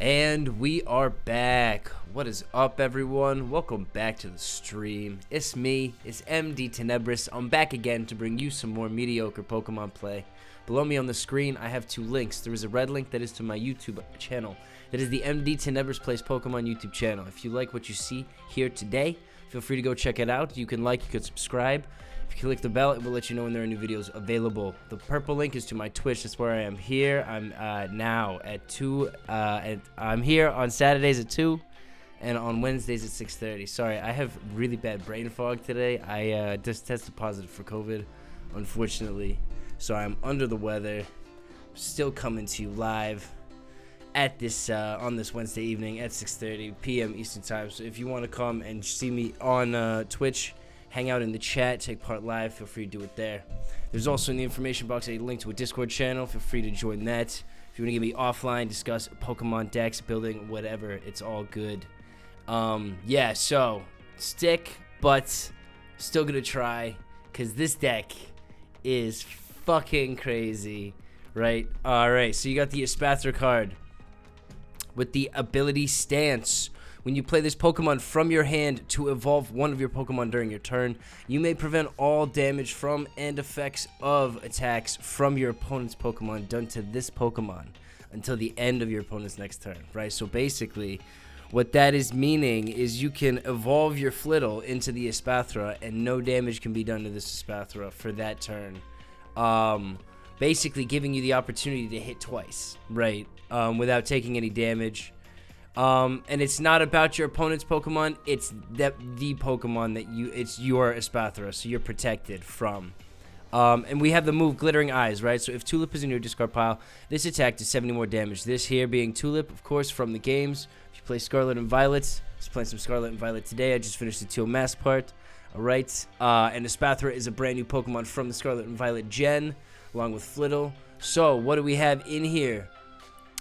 And we are back. What is up, everyone? Welcome back to the stream. It's me, it's MDTenebris. I'm back again to bring you some more mediocre Pokemon play. Below me on the screen, I have two links. There is a red link that is to my YouTube channel. That is the MDTenebris Plays Pokemon YouTube channel. If you like what you see here today, feel free to go check it out. You can like, you can subscribe. If you click the bell, it will let you know when there are new videos available. The purple link is to my Twitch. That's where I am here. I'm now at 2. I'm here on Saturdays at 2 and on Wednesdays at 6:30. Sorry, I have really bad brain fog today. I just tested positive for COVID, unfortunately. So I'm under the weather. Still coming to you live at this on this Wednesday evening at 6:30 p.m. Eastern Time. So if you want to come and see me on Twitch, hang out in the chat, take part live, feel free to do it there. There's also in the information box a link to a Discord channel. Feel free to join that. If you want to get me offline, discuss Pokemon decks, building, whatever, it's all good. Yeah, so stick, but still gonna try, because this deck is fucking crazy, right? Alright, so you got the Espathra card with the ability Stance. When you play this Pokemon from your hand to evolve one of your Pokemon during your turn, you may prevent all damage from and effects of attacks from your opponent's Pokemon done to this Pokemon until the end of your opponent's next turn, right? So basically, what that is meaning is you can evolve your Flittle into the Espathra and no damage can be done to this Espathra for that turn. Basically giving you the opportunity to hit twice, right? Without taking any damage. And it's not about your opponent's Pokemon, it's the Pokemon that it's your Espathra, so you're protected from. And we have the move Glittering Eyes, right? So if Tulip is in your discard pile, this attack does 70 more damage. This here being Tulip, of course, from the games. If you play Scarlet and Violet, just playing some Scarlet and Violet today. I just finished the Teal Mask part. Alright, and Espathra is a brand new Pokemon from the Scarlet and Violet gen, along with Flittle. So, what do we have in here?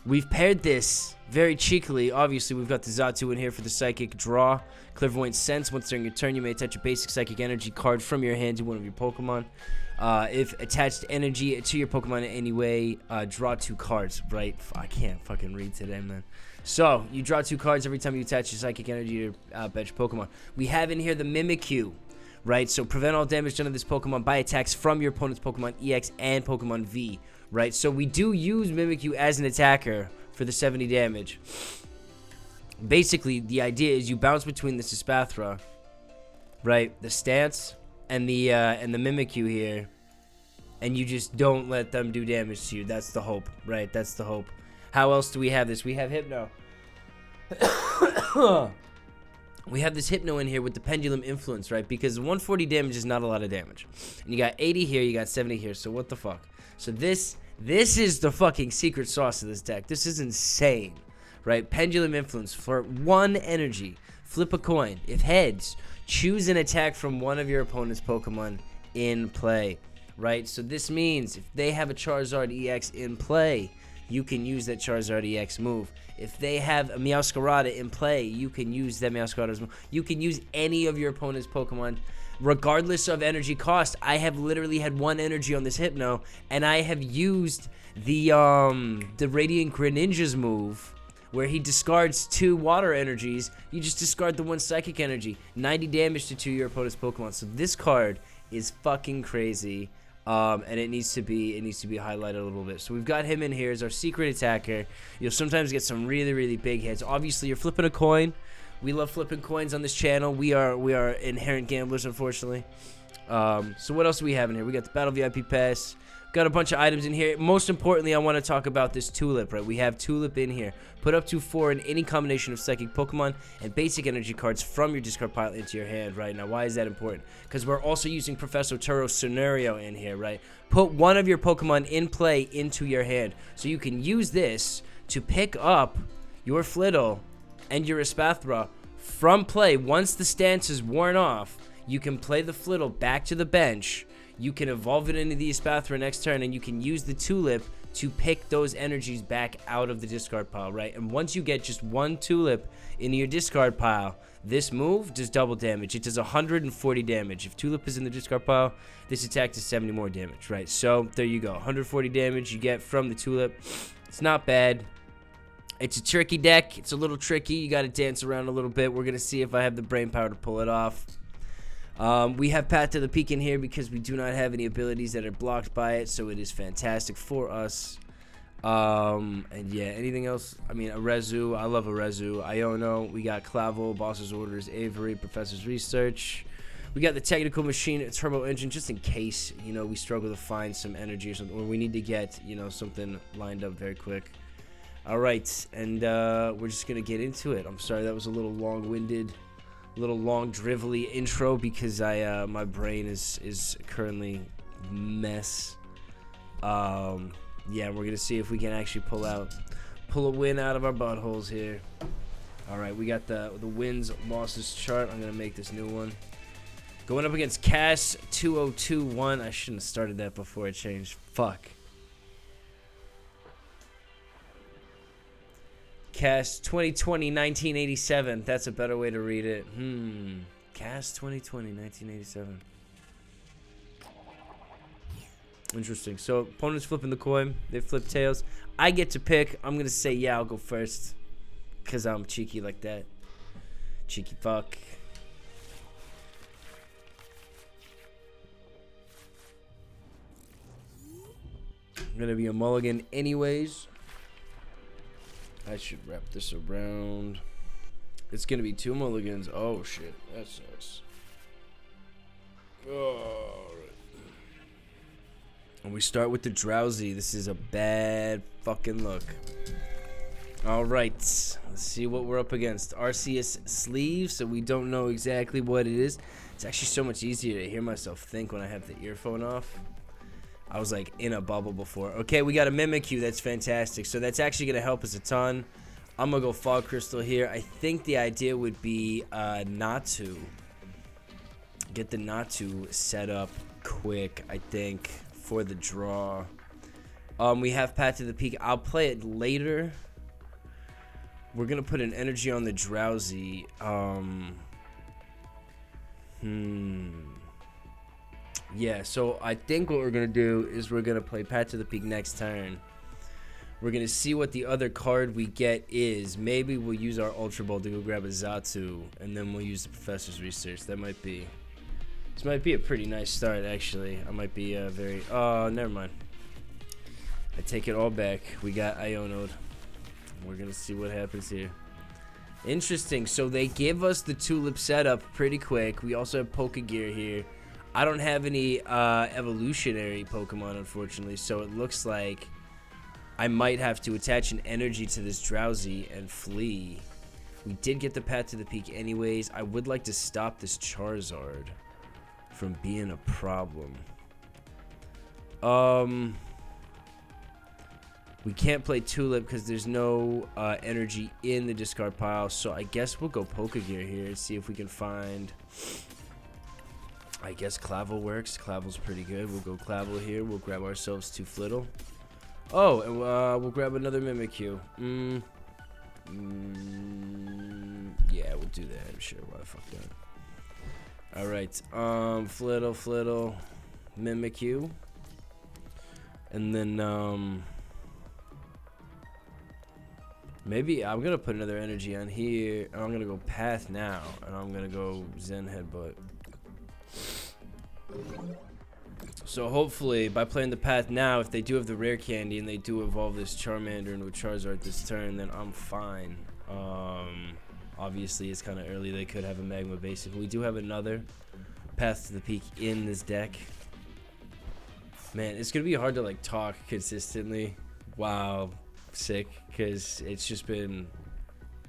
We've paired this very cheekily. Obviously, we've got the Xatu in here for the Psychic Draw. Clairvoyant Sense. Once during your turn, you may attach a basic Psychic Energy card from your hand to one of your Pokemon. If attached energy to your Pokemon in any way, draw 2 cards, right? I can't fucking read today, man. So, you draw 2 cards every time you attach your Psychic Energy to your bench Pokemon. We have in here the Mimikyu, right? So, prevent all damage done to this Pokemon by attacks from your opponent's Pokemon EX and Pokemon V. Right, so we do use Mimikyu as an attacker for the 70 damage. Basically, the idea is you bounce between this Espathra, right, the Stance, and the Mimikyu here, and you just don't let them do damage to you. That's the hope, right? That's the hope. How else do we have this? We have Hypno. We have this Hypno in here with the Pendulum Influence, right? Because 140 damage is not a lot of damage. And you got 80 here, you got 70 here, so what the fuck? So this is the fucking secret sauce of this deck. This is insane, right? Pendulum Influence for 1 energy. Flip a coin. If heads, choose an attack from one of your opponent's Pokemon in play, right? So this means if they have a Charizard EX in play, you can use that Charizard EX move. If they have a Meowscarada in play, you can use that Meowscarada's move. You can use any of your opponent's Pokemon regardless of energy cost. I have literally had 1 energy on this Hypno, and I have used the Radiant Greninja's move, where he discards 2 water energies. You just discard the 1 psychic energy. 90 damage to 2 of your opponent's Pokemon. So this card is fucking crazy, and it needs to be highlighted a little bit. So we've got him in here as our secret attacker. You'll sometimes get some really, really big hits. Obviously, you're flipping a coin. We love flipping coins on this channel. We are inherent gamblers, unfortunately. So what else do we have in here? We got the Battle VIP Pass. Got a bunch of items in here. Most importantly, I want to talk about this Tulip, right? We have Tulip in here. Put up to 4 in any combination of Psychic Pokemon and basic energy cards from your discard pile into your hand, right? Now, why is that important? Because we're also using Professor Turo's scenario in here, right? Put one of your Pokemon in play into your hand. So you can use this to pick up your Flittle and your Espathra from play. Once the Stance is worn off, you can play the Flittle back to the bench. You can evolve it into the Espathra next turn, and you can use the Tulip to pick those energies back out of the discard pile, right? And once you get just 1 Tulip into your discard pile, this move does double damage. It does 140 damage. If Tulip is in the discard pile, this attack does 70 more damage, right? So there you go. 140 damage you get from the Tulip. It's not bad. It's a tricky deck. It's a little tricky. You got to dance around a little bit. We're going to see if I have the brain power to pull it off. We have Path to the Peak in here because we do not have any abilities that are blocked by it, so it is fantastic for us. And yeah, anything else? I mean, Arezu. I love Arezu. Iono. We got Clavell, Boss's Orders, Avery, Professor's Research. We got the Technical Machine, Turbo Engine, just in case, you know, we struggle to find some energy or something, or we need to get, you know, something lined up very quick. All right, and we're just going to get into it. I'm sorry that was a little long-winded, a little long, drivelly intro because my brain is currently mess. Yeah, we're going to see if we can actually pull a win out of our buttholes here. All right, we got the wins, losses chart. I'm going to make this new one. Going up against Cass 2021. I shouldn't have started that before it changed. Fuck. Cass 2020 1987. That's a better way to read it. Cass 2020 1987. Interesting. So opponents flipping the coin. They flip tails. I get to pick. I'm gonna say yeah. I'll go first because I'm cheeky like that. Cheeky fuck. Gonna be a mulligan anyways. I should wrap this around. It's gonna be 2 mulligans. Oh shit, that sucks. Alright. And we start with the Drowzee. This is a bad fucking look. Alright, let's see what we're up against. Arceus sleeve, so we don't know exactly what it is. It's actually so much easier to hear myself think when I have the earphone off. I was like in a bubble before. Okay, we got a Mimikyu. That's fantastic. So that's actually going to help us a ton. I'm going to go Fog Crystal here. I think the idea would be Natu. Get the Natu set up quick, I think, for the draw. We have Path to the Peak. I'll play it later. We're going to put an energy on the Drowzee. Yeah, so I think what we're going to do is we're going to play Path to the Peak next turn. We're going to see what the other card we get is. Maybe we'll use our Ultra Ball to go grab a Xatu, and then we'll use the Professor's Research. That might be... This might be a pretty nice start, actually. I might be very... Oh, never mind. I take it all back. We got Iono'd. We're going to see what happens here. Interesting. So they give us the Tulip setup pretty quick. We also have Pokégear here. I don't have any evolutionary Pokemon, unfortunately, so it looks like I might have to attach an energy to this Drowzee and flee. We did get the Path to the Peak anyways. I would like to stop this Charizard from being a problem. We can't play Tulip because there's no energy in the discard pile, so I guess we'll go Pokégear here and see if we can find... I guess Clavell works. Clavell's pretty good. We'll go Clavell here. We'll grab ourselves 2 Flittle. Oh, and we'll grab another Mimikyu. Yeah, we'll do that. I'm sure. Why the fuck not? Alright. Flittle, Mimikyu. And then, maybe I'm going to put another energy on here. And I'm going to go Path now. And I'm going to go Zen Headbutt. So hopefully by playing the Path now, if they do have the rare candy and they do evolve this Charmander into a Charizard this turn, then I'm fine. Obviously it's kind of early. They could have a Magma Basic. We do have another Path to the Peak in this deck. Man, it's gonna be hard to like talk consistently. Wow, sick, because it's just been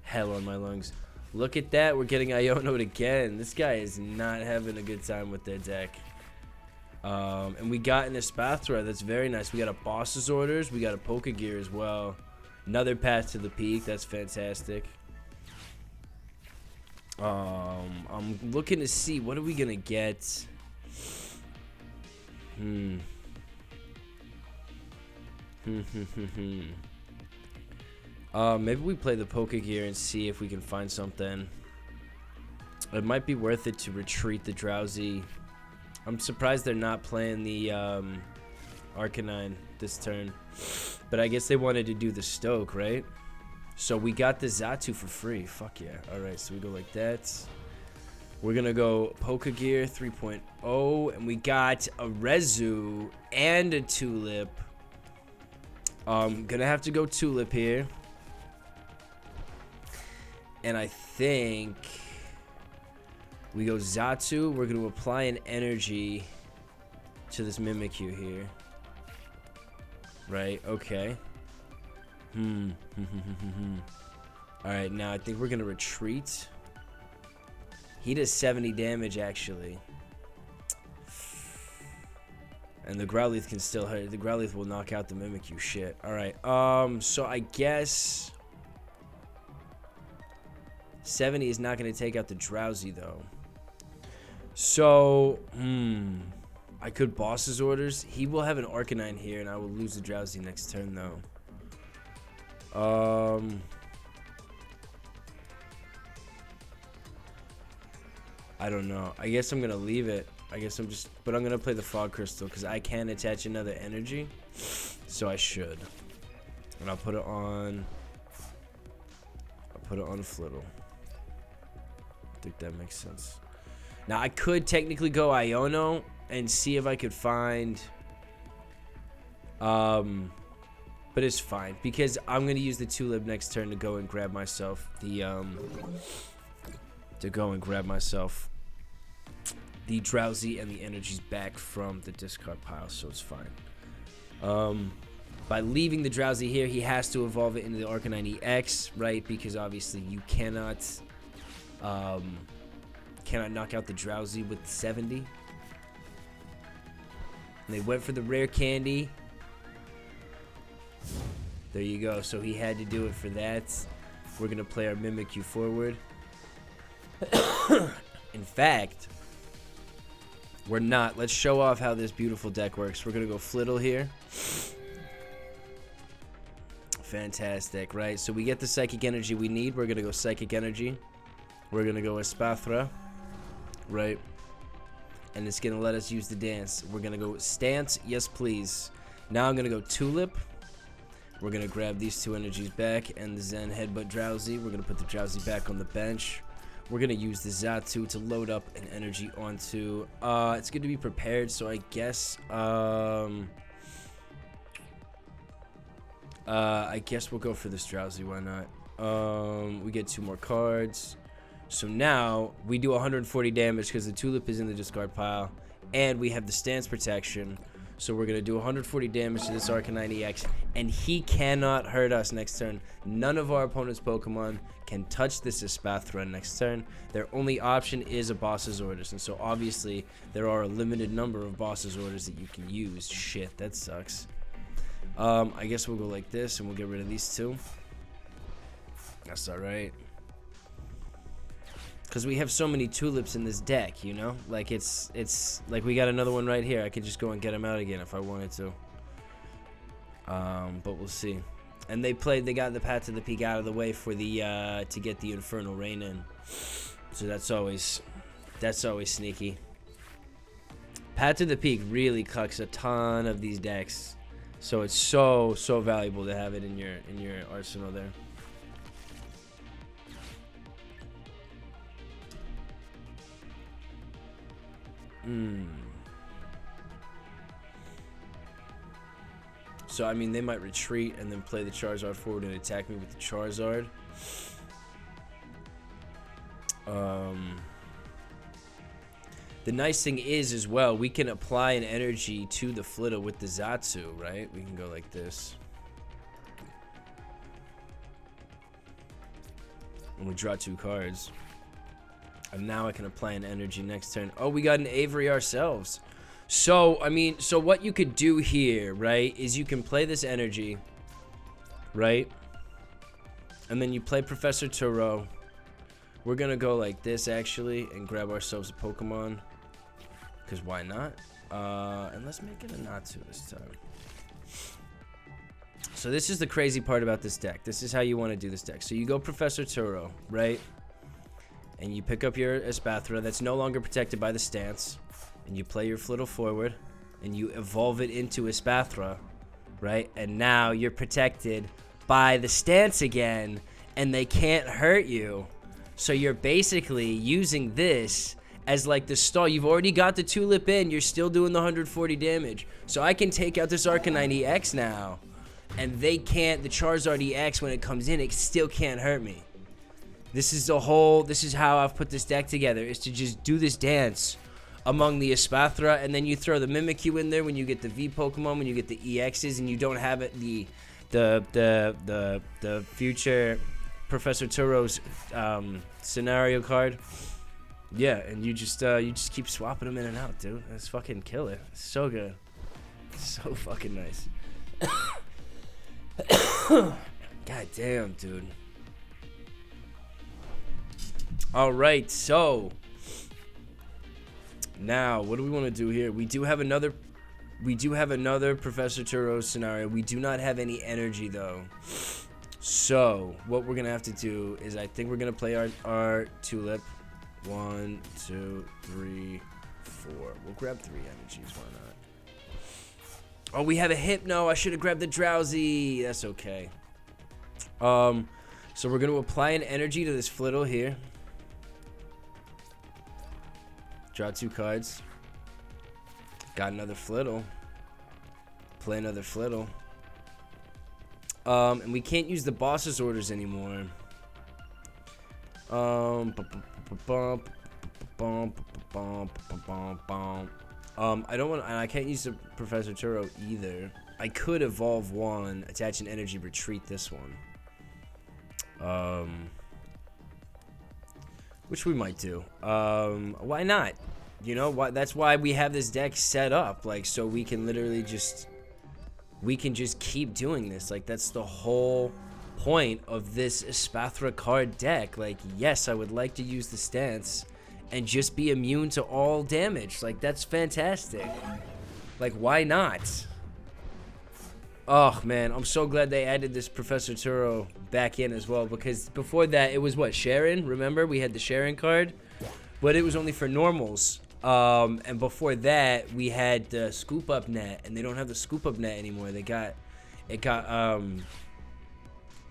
hell on my lungs. Look at that, we're getting Iono'd again. This guy is not having a good time with their deck. And we got an Espathra, that's very nice. We got a Boss's Orders, we got a Pokégear as well. Another Path to the Peak, that's fantastic. I'm looking to see, what are we gonna get? Maybe we play the Pokégear and see if we can find something. It might be worth it to retreat the Drowzee. I'm surprised they're not playing the Arcanine this turn. But I guess they wanted to do the Stoke, right? So we got the Xatu for free. Fuck yeah. Alright, so we go like that. We're going to go Pokégear 3.0. And we got a Arezu and a Tulip. Going to have to go Tulip here. And I think we go Xatu. We're going to apply an energy to this Mimikyu here. Right, okay. Alright, now I think we're going to retreat. He does 70 damage, actually. And the Growlithe can still hurt. The Growlithe will knock out the Mimikyu. Shit. Alright, so I guess 70 is not going to take out the Drowzee, though. So, I could boss his orders. He will have an Arcanine here, and I will lose the Drowzee next turn, though. I don't know. I guess I'm going to leave it. But I'm going to play the Fog Crystal, because I can attach another energy. So I should. And I'll put it on Flittle. I think that makes sense. Now, I could technically go Iono and see if I could find... But it's fine, because I'm going to use the Tulip next turn to go and grab myself the... the Drowzee and the energies back from the discard pile, so it's fine. By leaving the Drowzee here, he has to evolve it into the Arcanine EX, right? Because obviously you cannot knock out the Drowzee with 70. And they went for the rare candy. There you go. So he had to do it for that. We're going to play our Mimikyu forward. In fact, we're not. Let's show off how this beautiful deck works. We're going to go Flittle here. Fantastic, right? So we get the Psychic Energy we need. We're going to go Psychic Energy. We're going to go Espathra, right? And it's going to let us use the dance. We're going to go Stance, yes please. Now I'm going to go Tulip. We're going to grab these two energies back and the Zen Headbutt Drowzee. We're going to put the Drowzee back on the bench. We're going to use the Xatu to load up an energy onto... it's going to be prepared, so I guess... I guess we'll go for this Drowzee, why not? We get 2 more cards. So now, we do 140 damage because the Tulip is in the discard pile. And we have the Stance Protection. So we're going to do 140 damage to this Arcanine EX. And he cannot hurt us next turn. None of our opponent's Pokemon can touch this Espathra next turn. Their only option is a Boss's Orders. And so obviously, there are a limited number of Boss's Orders that you can use. Shit, that sucks. I guess we'll go like this and we'll get rid of these 2. That's alright. Because we have so many Tulips in this deck, you know? Like, it's like we got another one right here. I could just go and get him out again if I wanted to. But we'll see. And they got the Path to the Peak out of the way for the, to get the Infernal Rain in. So that's always sneaky. Path to the Peak really cucks a ton of these decks. So it's so valuable to have it in your arsenal there. So I mean, they might retreat and then play the Charizard forward and attack me with the Charizard. The nice thing is as well, we can apply an energy to the Flittle with the Xatu, right? We can go like this. And we draw 2 cards. And now I can apply an energy next turn. Oh, we got an Avery ourselves. So, I mean, so what you could do here, right, is you can play this energy, right? And then you play Professor Turo. We're going to go like this, actually, and grab ourselves a Pokemon. Because why not? And let's make it a Natu this time. So this is the crazy part about this deck. This is how you want to do this deck. So you go Professor Turo, right? And you pick up your Espathra that's no longer protected by the stance. And you play your Flittle forward. And you evolve it into Espathra, right? And now you're protected by the stance again, and they can't hurt you. So you're basically using this as like the stall. You've already got the Tulip in, you're still doing the 140 damage. So I can take out this Arcanine EX now, and they can't, the Charizard EX, when it comes in, it still can't hurt me. This is how I've put this deck together, is to just do this dance among the Espathra, and then you throw the Mimikyu in there when you get the V Pokemon, when you get the EXs, and you don't have it, the future Professor Turo's scenario card. Yeah, and you just keep swapping them in and out, dude. That's fucking killer. It's so good. So fucking nice. God damn, dude. All right, so now what do we want to do here? We do have another Professor Turo scenario. We do not have any energy though. So what we're gonna have to do is, I think we're gonna play our Tulip. 1, 2, 3, 4. We'll grab 3 energies. Why not? Oh, we have a Hypno. I should have grabbed the Drowzee. That's okay. So we're gonna apply an energy to this Flittle here. Draw 2 cards. Got another Flittle. Play another Flittle. And we can't use the boss's orders anymore. I don't want, and I can't use the Professor Turo either. I could evolve one, attach an energy, retreat this one. Which we might do. Why not? You know what? That's why we have this deck set up, like, so we can literally just keep doing this. Like, that's the whole point of this Espathra card deck. Like, yes, I would like to use the stance and just be immune to all damage. Like, that's fantastic. Like, why not? Oh man, I'm so glad they added this Professor Turo back in as well, because before that it was what, Sharon? Remember, we had the Sharon card, but it was only for normals. And before that we had the scoop up net, and they don't have the scoop up net anymore. It got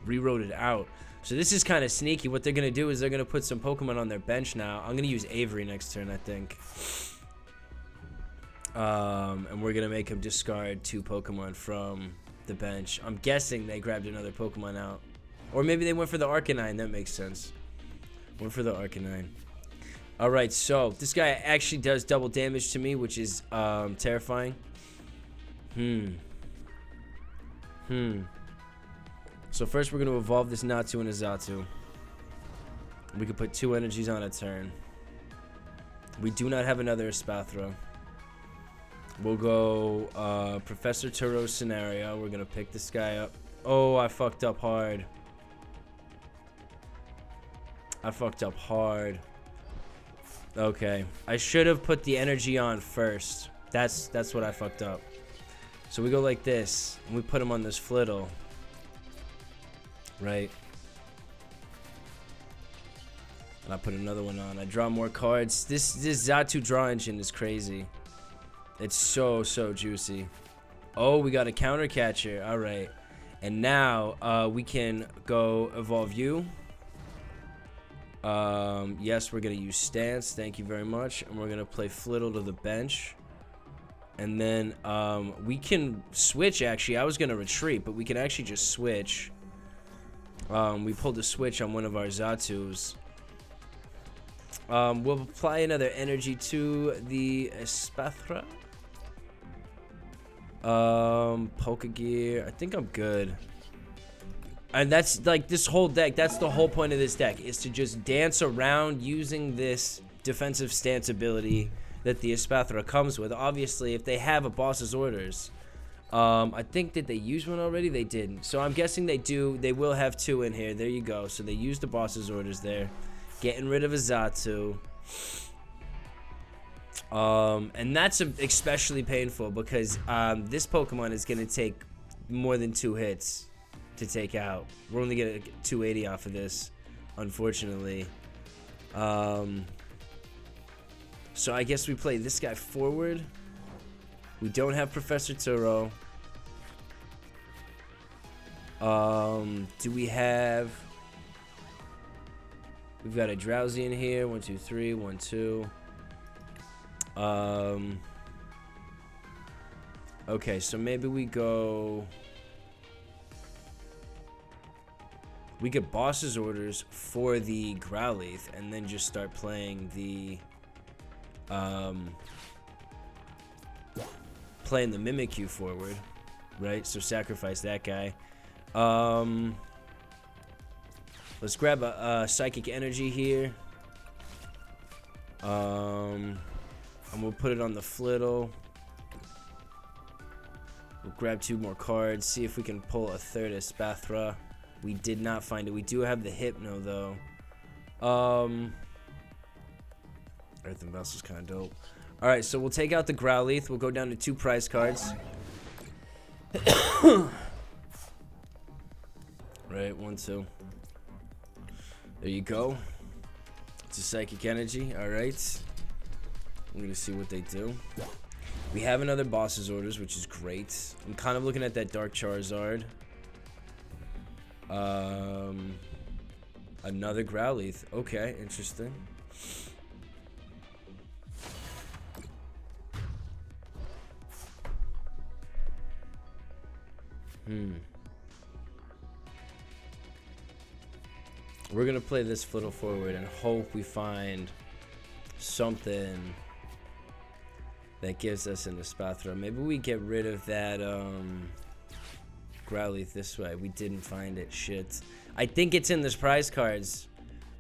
re-rotated out. So this is kind of sneaky. What they're gonna do is they're gonna put some Pokemon on their bench now. I'm gonna use Avery next turn, I think. And we're gonna make him discard 2 Pokemon from the bench. I'm guessing they grabbed another Pokemon out, or maybe they went for the Arcanine. That makes sense. Went for the Arcanine. All right, so this guy actually does double damage to me, which is terrifying. So first we're going to evolve this Natu and a Xatu. We can put 2 energies on a turn. We do not have another Espathra. We'll go Professor Turo scenario. We're going to pick this guy up. Oh, I fucked up hard. Okay. I should have put the energy on first. That's what I fucked up. So we go like this, and we put him on this Flittle. Right. And I put another one on. I draw more cards. This Xatu draw engine is crazy. It's so juicy. Oh, we got a counter catcher. All right. And now we can go evolve you. Yes, we're gonna use stance. Thank you very much. And we're gonna play Flittle to the bench. And then we can switch. Actually, I was gonna retreat, but we can actually just switch. We pulled a switch on one of our Xatus. We'll apply another energy to the Espathra. Pokégear. I think I'm good. And that's like this whole deck. That's the whole point of this deck, is to just dance around using this defensive stance ability that the Espathra comes with. Obviously, if they have a boss's orders. I think, did they use one already? They didn't. So I'm guessing they do. They will have 2 in here. There you go. So they used the boss's orders there. Getting rid of a Xatu. And that's especially painful because this Pokemon is going to take more than 2 hits to take out. We're only going to get 280 off of this, unfortunately. So I guess we play this guy forward. We don't have Professor Turo. Do we have... We've got a Drowzee in here. 1, 2, 3. 1, 2. Okay, so maybe we go... We get boss's orders for the Growlithe and then just start playing the... Playing the Mimikyu forward. Right? So sacrifice that guy. Let's grab a Psychic Energy here. And we'll put it on the Flittle. We'll grab 2 more cards. See if we can pull a third Espathra. We did not find it. We do have the Hypno, though. Earthen Vessel's kind of dope. Alright, so we'll take out the Growlithe. We'll go down to 2 prize cards. Right, 1, 2. There you go. It's a Psychic Energy. Alright. I'm going to see what they do. We have another boss's orders, which is great. I'm kind of looking at that Dark Charizard. Another Growlithe. Okay, interesting. We're gonna play this Flittle forward and hope we find something that gives us an Espathra. Maybe we get rid of that Growlithe this way. We didn't find it. Shit. I think it's in this prize cards.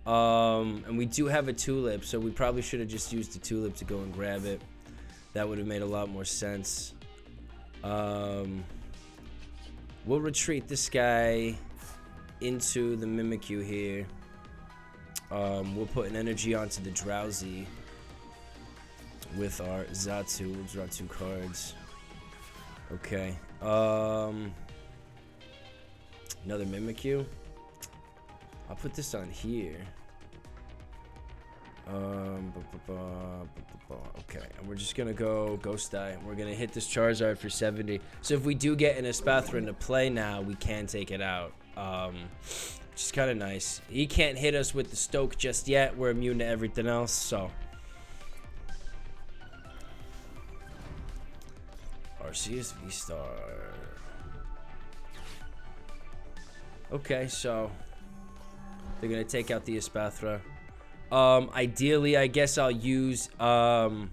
And we do have a Tulip, so we probably should have just used the Tulip to go and grab it. That would have made a lot more sense. We'll retreat this guy into the Mimikyu here. We'll put an energy onto the Drowzee with our Xatu. We'll draw 2 cards. Okay. Another Mimikyu. I'll put this on here. Okay, and we're just gonna go Ghost Die. We're gonna hit this Charizard for 70. So if we do get an Espathra into play now, we can take it out. Which is kind of nice. He can't hit us with the Stoke just yet. We're immune to everything else, so. RCSV Star. Okay, so they're gonna take out the Espathra. Ideally, I guess I'll use the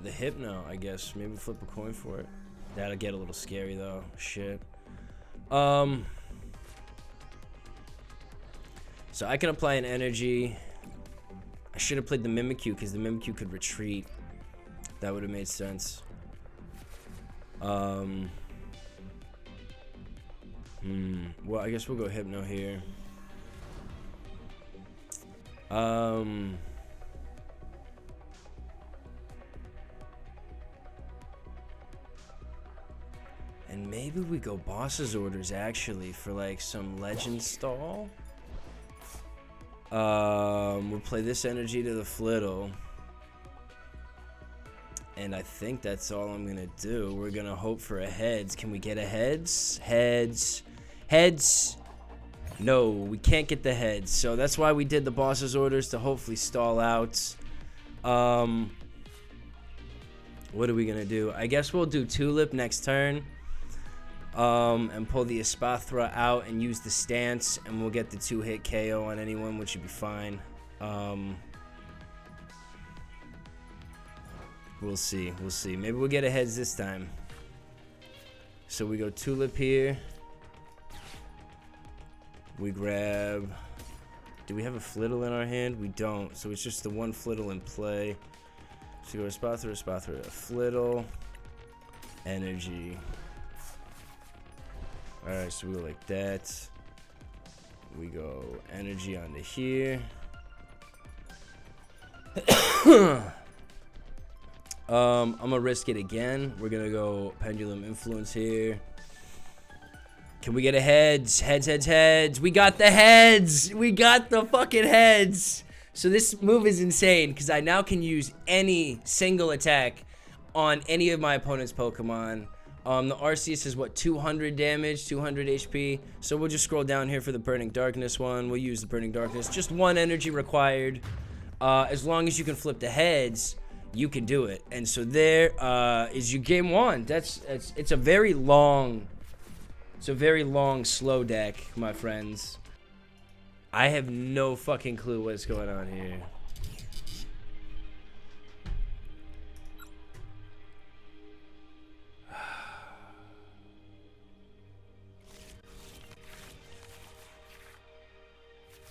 Hypno, I guess. Maybe flip a coin for it. That'll get a little scary though. Shit. So I can apply an energy. I should have played the Mimikyu because the Mimikyu could retreat. That would have made sense. Well, I guess we'll go Hypno here. And maybe we go boss's orders actually for like some legend stall. We'll play this energy to the Flittle. And I think that's all I'm gonna do. We're gonna hope for a heads. Can we get a heads? Heads. Heads. No, we can't get the heads. So that's why we did the boss's orders, to hopefully stall out. What are we gonna do? I guess we'll do Tulip next turn. And pull the Espathra out and use the stance, and we'll get the 2-hit KO on anyone, which should be fine. We'll see. We'll see. Maybe we'll get a heads this time. So we go Tulip here. We grab... Do we have a Flittle in our hand? We don't. So it's just the one Flittle in play. So we go Espathra, Espathra, Flittle. Energy. Alright, so we go like that. We go energy onto here. I'm gonna risk it again. We're gonna go Pendulum Influence here. Can we get a heads? Heads, heads, heads. We got the heads. We got the fucking heads. So this move is insane because I now can use any single attack on any of my opponent's Pokemon. The Arceus is what, 200 damage, 200 HP. So we'll just scroll down here for the Burning Darkness one. We'll use the Burning Darkness. Just 1 energy required. As long as you can flip the heads, you can do it. And so there is your game 1. It's a very long, slow deck, my friends. I have no fucking clue what's going on here.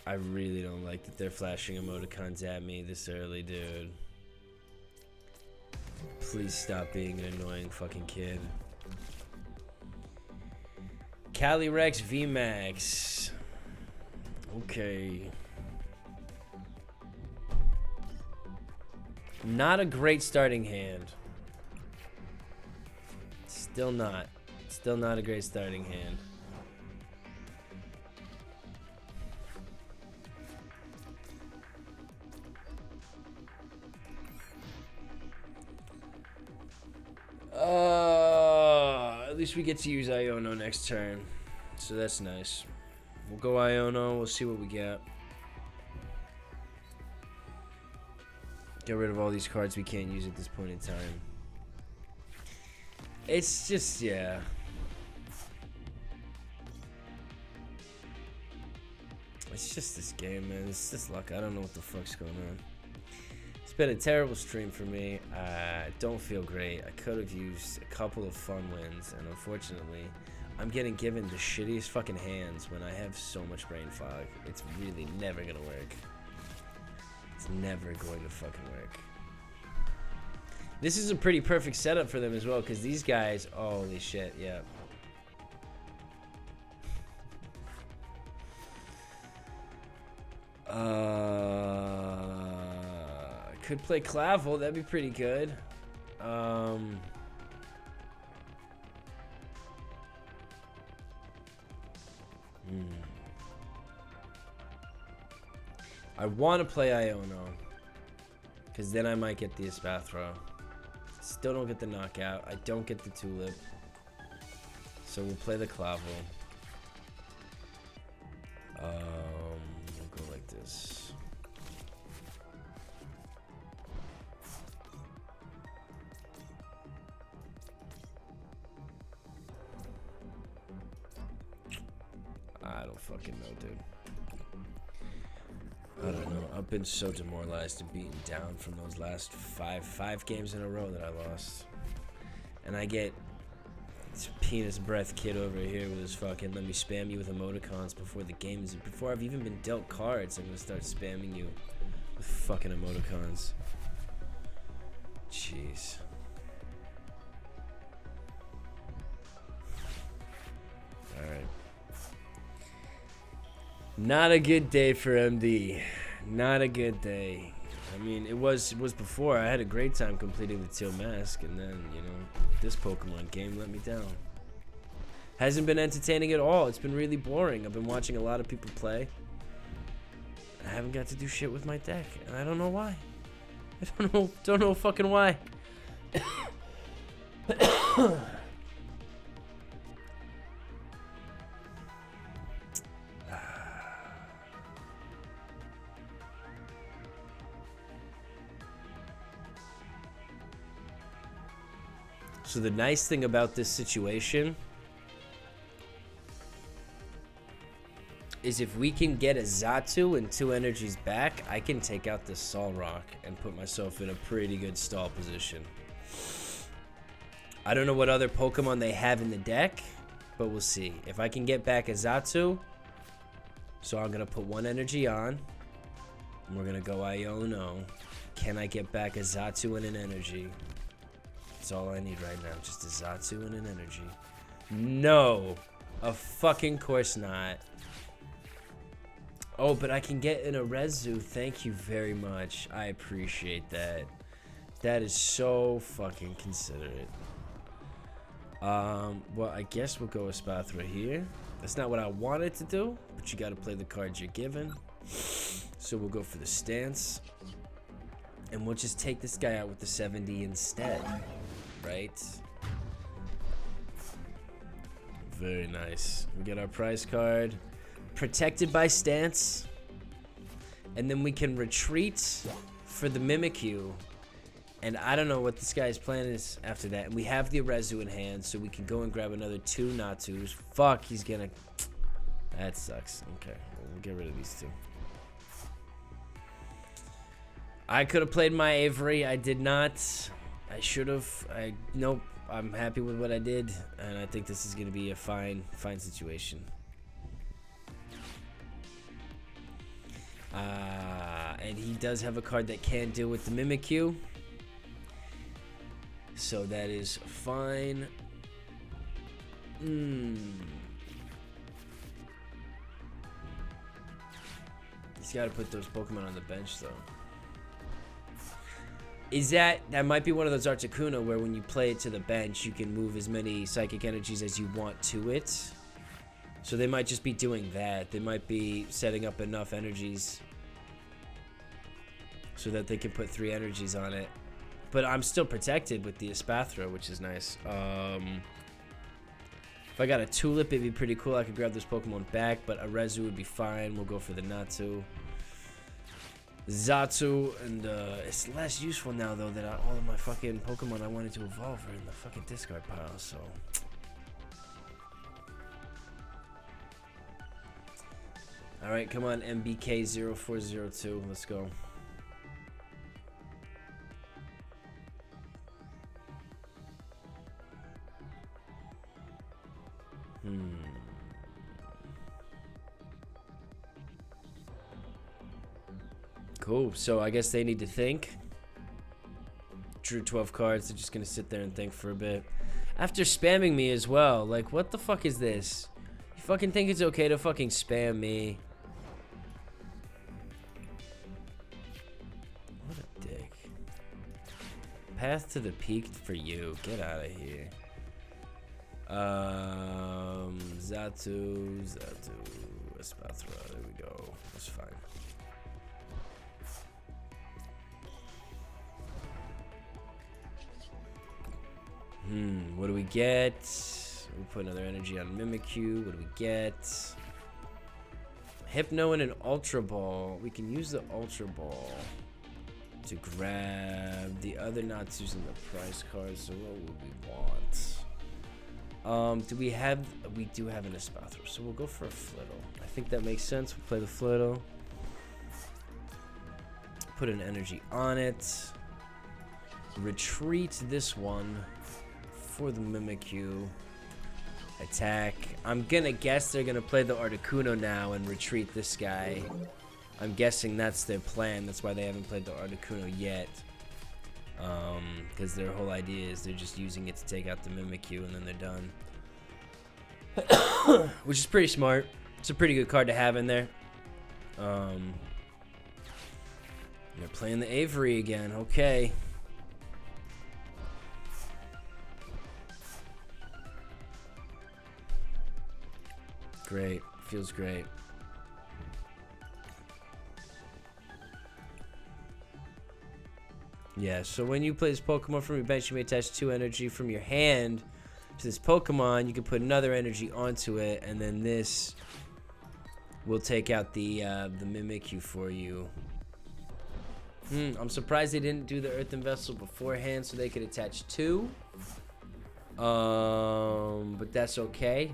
I really don't like that they're flashing emoticons at me this early, dude. Please stop being an annoying fucking kid. Calyrex VMax. Okay. Not a great starting hand. Still not. Still not a great starting hand. At least we get to use Iono next turn, so that's nice. We'll go Iono, we'll see what we get. Get rid of all these cards we can't use at this point in time. It's just, yeah. It's just this game, man. It's just luck. I don't know what the fuck's going on. It's been a terrible stream for me. I don't feel great. I could have used a couple of fun wins, and unfortunately, I'm getting given the shittiest fucking hands when I have so much brain fog. It's really never gonna work. It's never going to fucking work. This is a pretty perfect setup for them as well, because these guys, holy shit, yeah. Could play Clavell, that'd be pretty good. I want to play Iono, because then I might get the Espathra. Still don't get the knockout. I don't get the Tulip. So we'll play the Clavell. We'll go like this. I don't fucking know, dude. I don't know. I've been so demoralized and beaten down from those last five games in a row that I lost. And I get this penis breath kid over here with his fucking let me spam you with emoticons before the game is before I've even been dealt cards. I'm gonna start spamming you with fucking emoticons. Jeez. Alright. Not a good day for MD. Not a good day. I mean, it was before. I had a great time completing the Teal Mask, and then, you know, this Pokemon game let me down. Hasn't been entertaining at all. It's been really boring. I've been watching a lot of people play. I haven't got to do shit with my deck, and I don't know why. I don't know fucking why. So the nice thing about this situation is if we can get a Xatu and 2 energies back, I can take out this Solrock and put myself in a pretty good stall position. I don't know what other Pokemon they have in the deck, but we'll see. If I can get back a Xatu, so I'm going to put 1 energy on, and we're going to go Iono. Can I get back a Xatu and an energy? That's all I need right now, just a Xatu and an energy. No, of fucking course not. Oh, but I can get an Arezu. Thank you very much. I appreciate that. That is so fucking considerate. Well, I guess we'll go Espathra here. That's not what I wanted to do, but you got to play the cards you're given. So we'll go for the stance. And we'll just take this guy out with the 70 instead. right? Very nice. We get our prize card. Protected by stance. And then we can retreat for the Mimikyu. And I don't know what this guy's plan is after that. And we have the Arezu in hand, so we can go and grab another 2 Natus. Fuck, he's gonna... That sucks. Okay, we'll get rid of these 2. I could have played my Avery. I did not. I should have. Nope. I'm happy with what I did, and I think this is going to be a fine situation. And he does have a card that can deal with the Mimikyu. So that is fine. He's got to put those Pokemon on the bench, though. Is that might be one of those Articuno where when you play it to the bench, you can move as many psychic energies as you want to it. So they might just be doing that. They might be setting up enough energies so that they can put 3 energies on it. But I'm still protected with the Espathra, which is nice. If I got a Tulip, it'd be pretty cool. I could grab this Pokemon back, but Arezu would be fine. We'll go for the Natu. Xatu, and it's less useful now though that all of my fucking Pokemon I wanted to evolve are in the fucking discard pile, so. Alright, come on, MBK0402, let's go. Cool, so I guess they need to think. Drew 12 cards, they're just gonna sit there and think for a bit. After spamming me as well, like what the fuck is this? You fucking think it's okay to fucking spam me? What a dick. Path to the peak for you, get out of here. Xatu, Espathra, there we go, that's fine. What do we get? We'll put another energy on Mimikyu. What do we get? Hypno and an Ultra Ball. We can use the Ultra Ball to grab the other Natsus in the prize card. So what would we want? Do we have... We do have an Espathra, so we'll go for a Flittle. I think that makes sense. We'll play the Flittle. Put an energy on it. Retreat this one for the Mimikyu. Attack. I'm gonna guess they're gonna play the Articuno now and retreat this guy. I'm guessing that's their plan. That's why they haven't played the Articuno yet. Because their whole idea is they're just using it to take out the Mimikyu and then they're done. Which is pretty smart. It's a pretty good card to have in there. They're playing the Avery again. Okay. Great. Feels great. Yeah, so when you play this Pokemon from your bench, you may attach 2 energy from your hand to this Pokemon. You can put another energy onto it, and then this will take out the Mimikyu for you. I'm surprised they didn't do the Earthen Vessel beforehand so they could attach 2. But that's okay.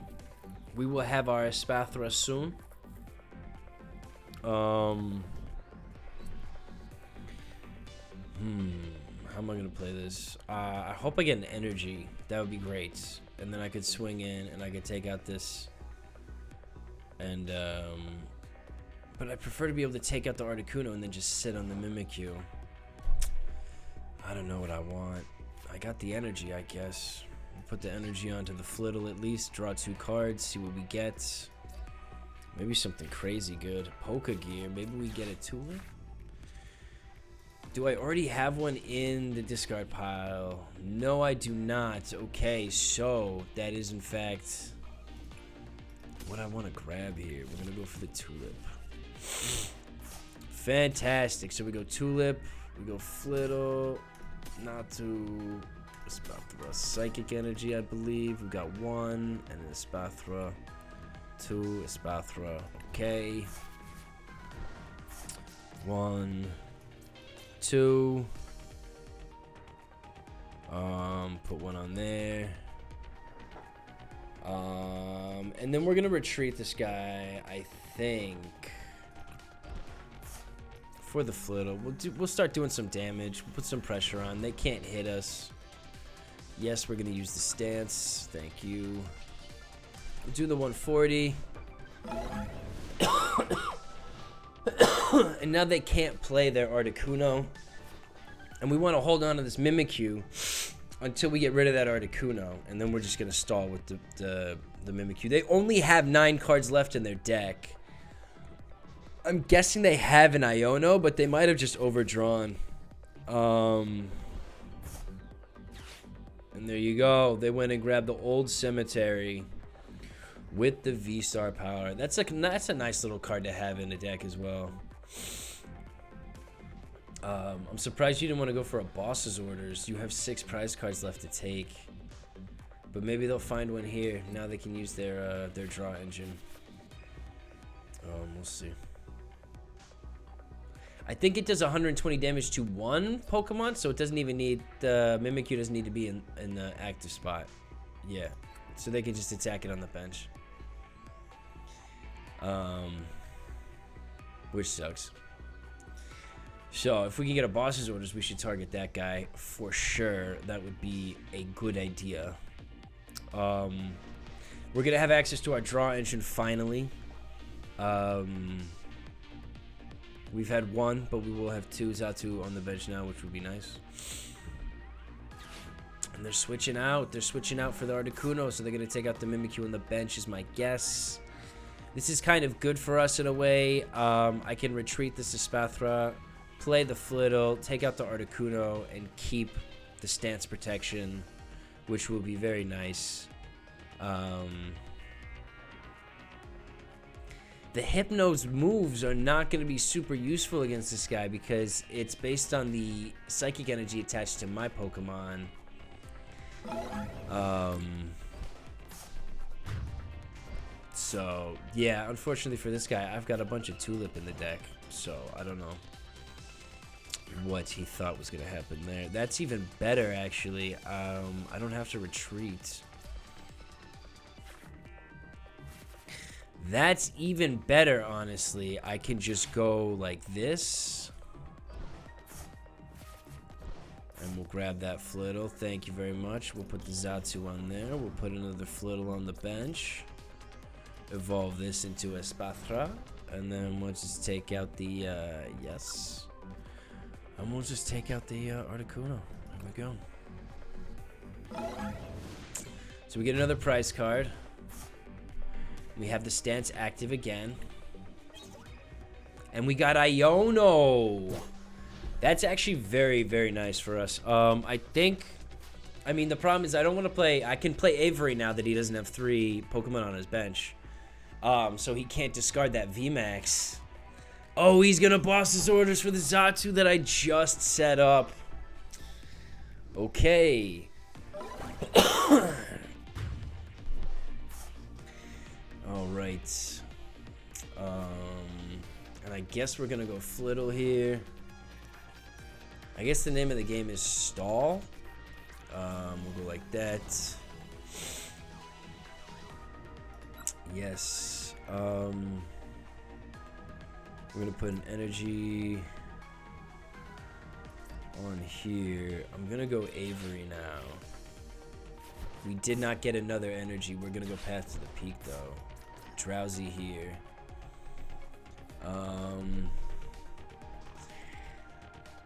We will have our Espathra soon. How am I gonna play this? I hope I get an energy. That would be great. And then I could swing in and I could take out this. And but I prefer to be able to take out the Articuno and then just sit on the Mimikyu. I don't know what I want. I got the energy, I guess. Put the energy onto the Flittle at least. Draw 2 cards. See what we get. Maybe something crazy good. Pokégear. Maybe we get a Tulip. Do I already have one in the discard pile? No, I do not. Okay, so that is in fact what I want to grab here. We're going to go for the Tulip. Fantastic. So we go Tulip. We go Flittle. Natu. Espathra Psychic Energy, I believe. We've got 1, and an Espathra, 2, Espathra, okay. 1, 2. Put 1 on there. And then we're gonna retreat this guy, I think. For the Flittle, we'll start doing some damage. We'll put some pressure on. They can't hit us. Yes, we're gonna use the stance. Thank you. We'll do the 140. And now they can't play their Articuno. And we want to hold on to this Mimikyu until we get rid of that Articuno. And then we're just gonna stall with the Mimikyu. They only have 9 cards left in their deck. I'm guessing they have an Iono, but they might have just overdrawn. And there you go. They went and grabbed the old cemetery with the V-Star power. That's a nice little card to have in the deck as well. I'm surprised you didn't want to go for a boss's orders. You have 6 prize cards left to take. But maybe they'll find one here. Now they can use their draw engine. We'll see. I think it does 120 damage to 1 Pokemon, so it doesn't even need, the Mimikyu doesn't need to be in the active spot. Yeah, so they can just attack it on the bench. Which sucks. So if we can get a boss's orders, we should target that guy for sure. That would be a good idea. We're gonna have access to our draw engine finally. We've had 1, but we will have 2 Xatu on the bench now, which would be nice. And they're switching out. They're switching out for the Articuno, so they're going to take out the Mimikyu on the bench is my guess. This is kind of good for us in a way. I can retreat this Espathra, play the Flittle, take out the Articuno, and keep the stance protection, which will be very nice. The Hypno's moves are not going to be super useful against this guy because it's based on the psychic energy attached to my Pokemon. So, yeah, unfortunately for this guy, I've got a bunch of Tulip in the deck, so I don't know what he thought was going to happen there. That's even better, actually. I don't have to retreat. That's even better, honestly. I can just go like this. And we'll grab that Flittle. Thank you very much. We'll put the Xatu on there. We'll put another Flittle on the bench. Evolve this into Espathra. And then we'll just take out the, yes. And we'll just take out the Articuno. There we go. So we get another prize card. We have the stance active again. And we got Iono. That's actually very, very nice for us. I mean, the problem is I don't want to play... I can play Avery now that he doesn't have 3 Pokemon on his bench. So he can't discard that VMax. Oh, he's going to boss his orders for the Xatu that I just set up. Okay. Alright. And I guess we're gonna go Flittle here. I guess the name of the game is Stall. We'll go like that. Yes. We're gonna put an energy on here. I'm gonna go Avery now. We did not get another energy. We're gonna go Path to the Peak though. Drowzee here.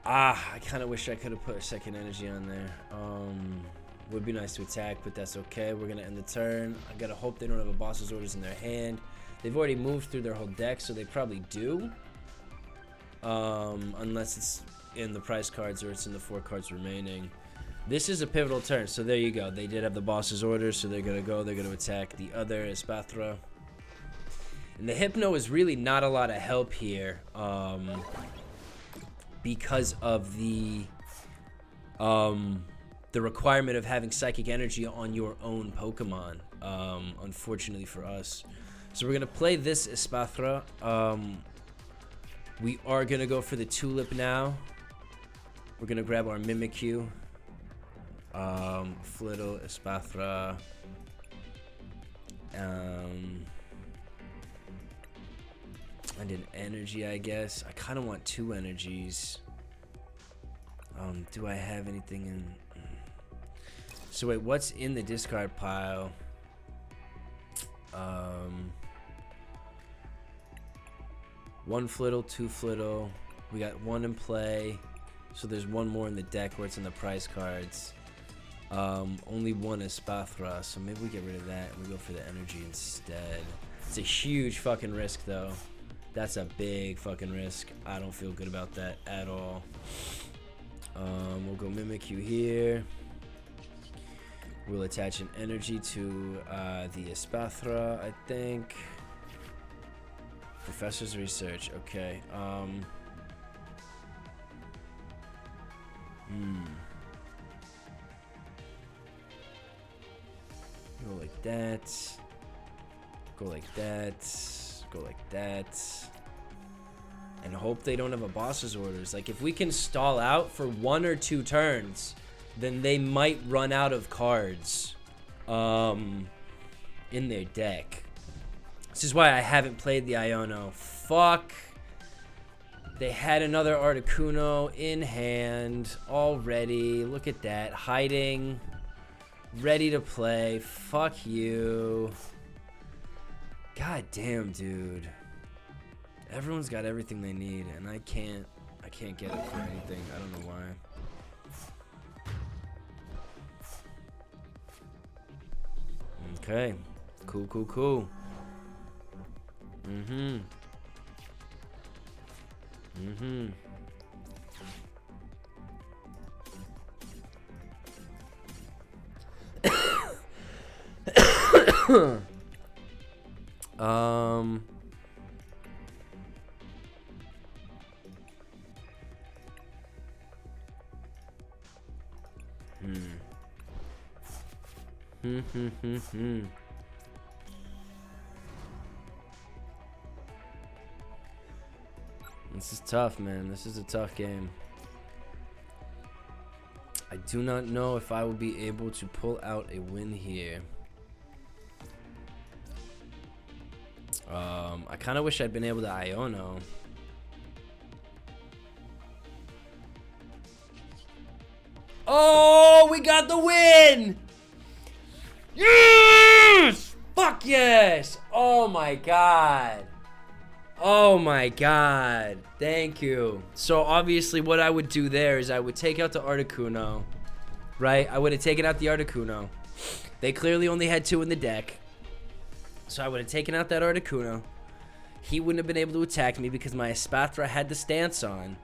I kind of wish I could have put a second energy on there. Would be nice to attack, but that's okay. We're gonna end the turn. I gotta hope they don't have a boss's orders in their hand. They've already moved through their whole deck, so they probably do. Unless it's in the prize cards or it's in the 4 cards remaining. This is a pivotal turn, so there you go. They did have the boss's orders, so they're gonna attack the other Espathra. And the Hypno is really not a lot of help here, because of the the requirement of having Psychic Energy on your own Pokemon, unfortunately for us. So we're going to play this Espathra. We are going to go for the Tulip now. We're going to grab our Mimikyu. Flittle, Espathra. And an energy, I guess. I kind of want 2 energies. Do I have anything in... So wait, what's in the discard pile? 1 Flittle, 2 Flittle. We got 1 in play. So there's 1 more in the deck where it's in the prize cards. Only 1 Espathra, so maybe we get rid of that and we go for the energy instead. It's a huge fucking risk though. That's a big fucking risk. I don't feel good about that at all. We'll go Mimikyu here. We'll attach an energy to the Espathra, I think. Professor's research, okay. Go like that. Go like that. Go like that. And hope they don't have a boss's orders. Like, if we can stall out for 1 or 2 turns, then they might run out of cards in their deck. This is why I haven't played the Iono. Fuck. They had another Articuno in hand already. Look at that. Hiding. Ready to play. Fuck you. God damn, dude. Everyone's got everything they need, and I can't get it for anything. I don't know why. Okay. Cool, cool, cool. This is tough, man. This is a tough game. I do not know if I will be able to pull out a win here. I kind of wish I'd been able to Iono. Oh, we got the win! Yes! Fuck yes! Oh my god. Oh my god. Thank you. So obviously what I would do there is I would take out the Articuno. Right? I would have taken out the Articuno. They clearly only had 2 in the deck. So I would have taken out that Articuno. He wouldn't have been able to attack me because my Espathra had the stance on.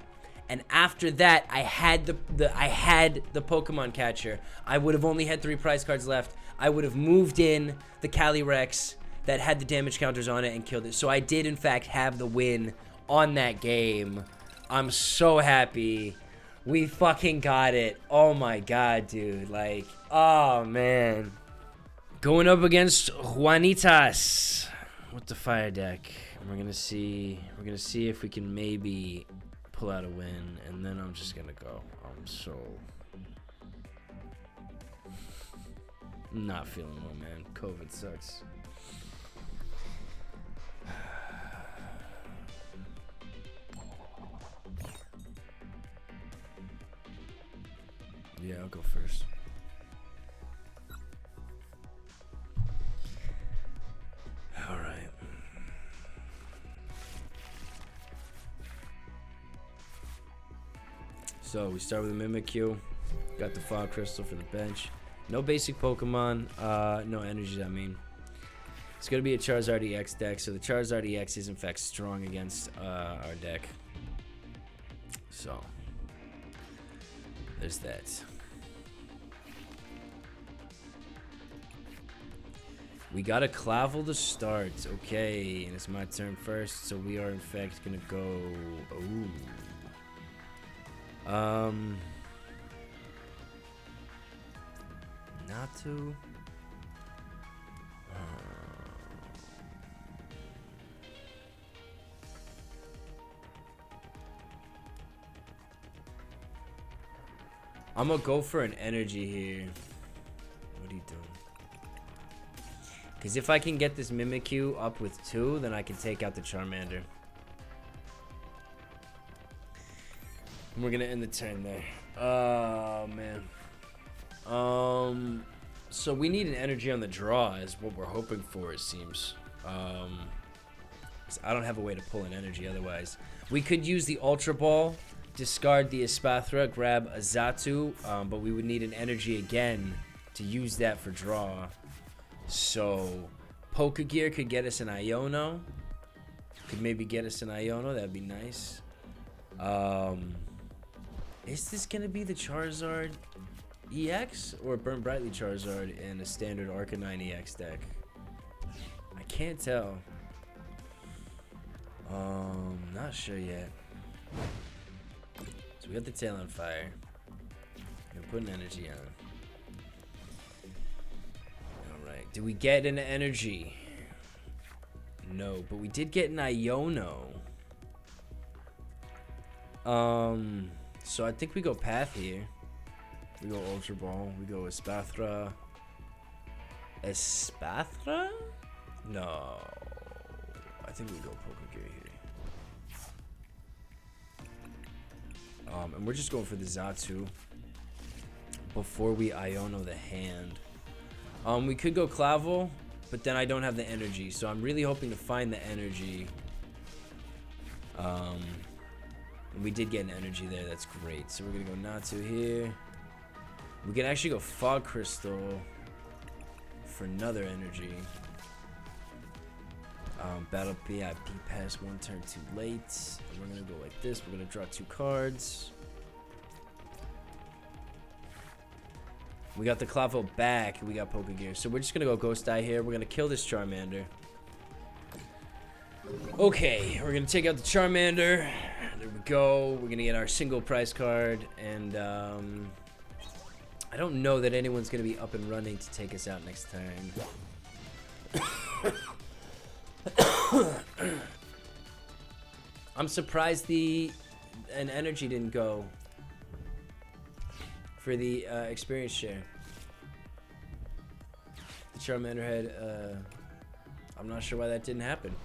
And after that, I had the Pokemon catcher. I would have only had 3 prize cards left. I would have moved in the Calyrex that had the damage counters on it and killed it. So I did, in fact, have the win on that game. I'm so happy. We fucking got it. Oh my god, dude. Like, oh man. Going up against Juanitas with the fire deck. We're gonna see if we can maybe pull out a win, and then I'm just gonna go. I'm so not feeling well, man. COVID sucks. Yeah, I'll go first. All right. So we start with a Mimikyu. Got the Fog Crystal for the bench. No basic Pokemon. No energies, I mean. It's going to be a Charizard EX deck. So the Charizard EX is in fact strong against our deck. So there's that. We got a Clavell to start. Okay, and it's my turn first. So we are in fact going to go... Ooh. Natu. I'm gonna go for an energy here. What are you doing? Because if I can get this Mimikyu up with 2, then I can take out the Charmander. And we're gonna end the turn there. Oh man. So we need an energy on the draw is what we're hoping for, it seems. 'Cause I don't have a way to pull an energy otherwise. We could use the Ultra Ball, discard the Espathra, grab a Xatu, but we would need an energy again to use that for draw. So Pokégear could get us an Iono. Could maybe get us an Iono, that'd be nice. Is this gonna be the Charizard EX or Burn Brightly Charizard in a standard Arcanine EX deck? I can't tell. Not sure yet. So we got the tail on fire. Gonna put an energy on. Alright. Did we get an energy? No, but we did get an Iono. So I think we go Path here. We go Ultra Ball. We go Espathra. Espathra? No. I think we go Pokégear here. And we're just going for the Xatu before we Iono the hand. We could go Clavell, but then I don't have the energy, so I'm really hoping to find the energy. We did get an energy there, that's great. So we're gonna go Natu here. We can actually go Fog Crystal for another energy. Battle VIP Pass 1 turn too late. And we're gonna go like this. We're gonna draw 2 cards. We got the Clavell back. We got Pokégear. So we're just gonna go Ghost Eye here. We're gonna kill this Charmander. Okay, we're gonna take out the Charmander. There we go. We're gonna get our single prize card, and I don't know that anyone's gonna be up and running to take us out next turn. I'm surprised an energy didn't go for the experience share. The Charmander had I'm not sure why that didn't happen.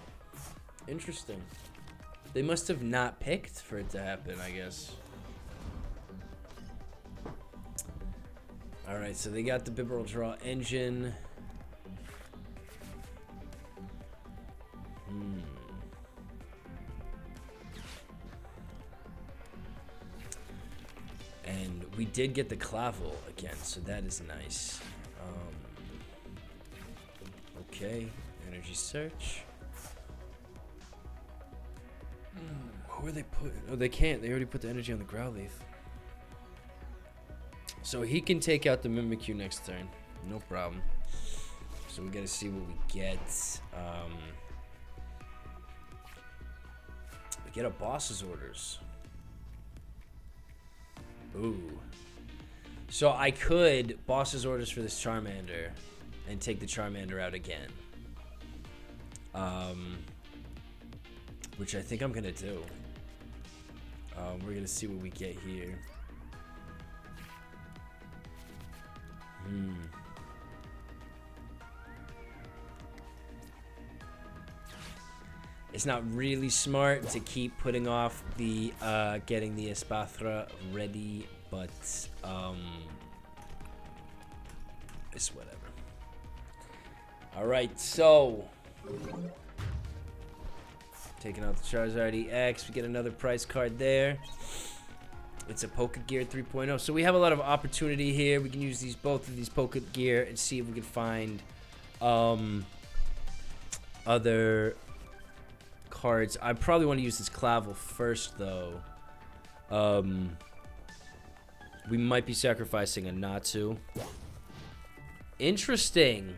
Interesting. They must have not picked for it to happen, I guess. Alright, so they got the Bibarel Draw engine. And we did get the Clavell again, so that is nice. Okay, energy search. Where are they put? Oh, they can't. They already put the energy on the Growlithe. So he can take out the Mimikyu next turn. No problem. So we gotta see what we get. We get a boss's orders. Ooh. So I could boss's orders for this Charmander and take the Charmander out again. Which I think I'm gonna do. We're gonna see what we get here. It's not really smart to keep putting off the getting the Espathra ready, but it's whatever. Alright, so taking out the Charizard EX, we get another prize card there. It's a Pokégear 3.0. So we have a lot of opportunity here. We can use both of these Pokégear and see if we can find other cards. I probably want to use this Clavell first, though. We might be sacrificing a Natu. Interesting.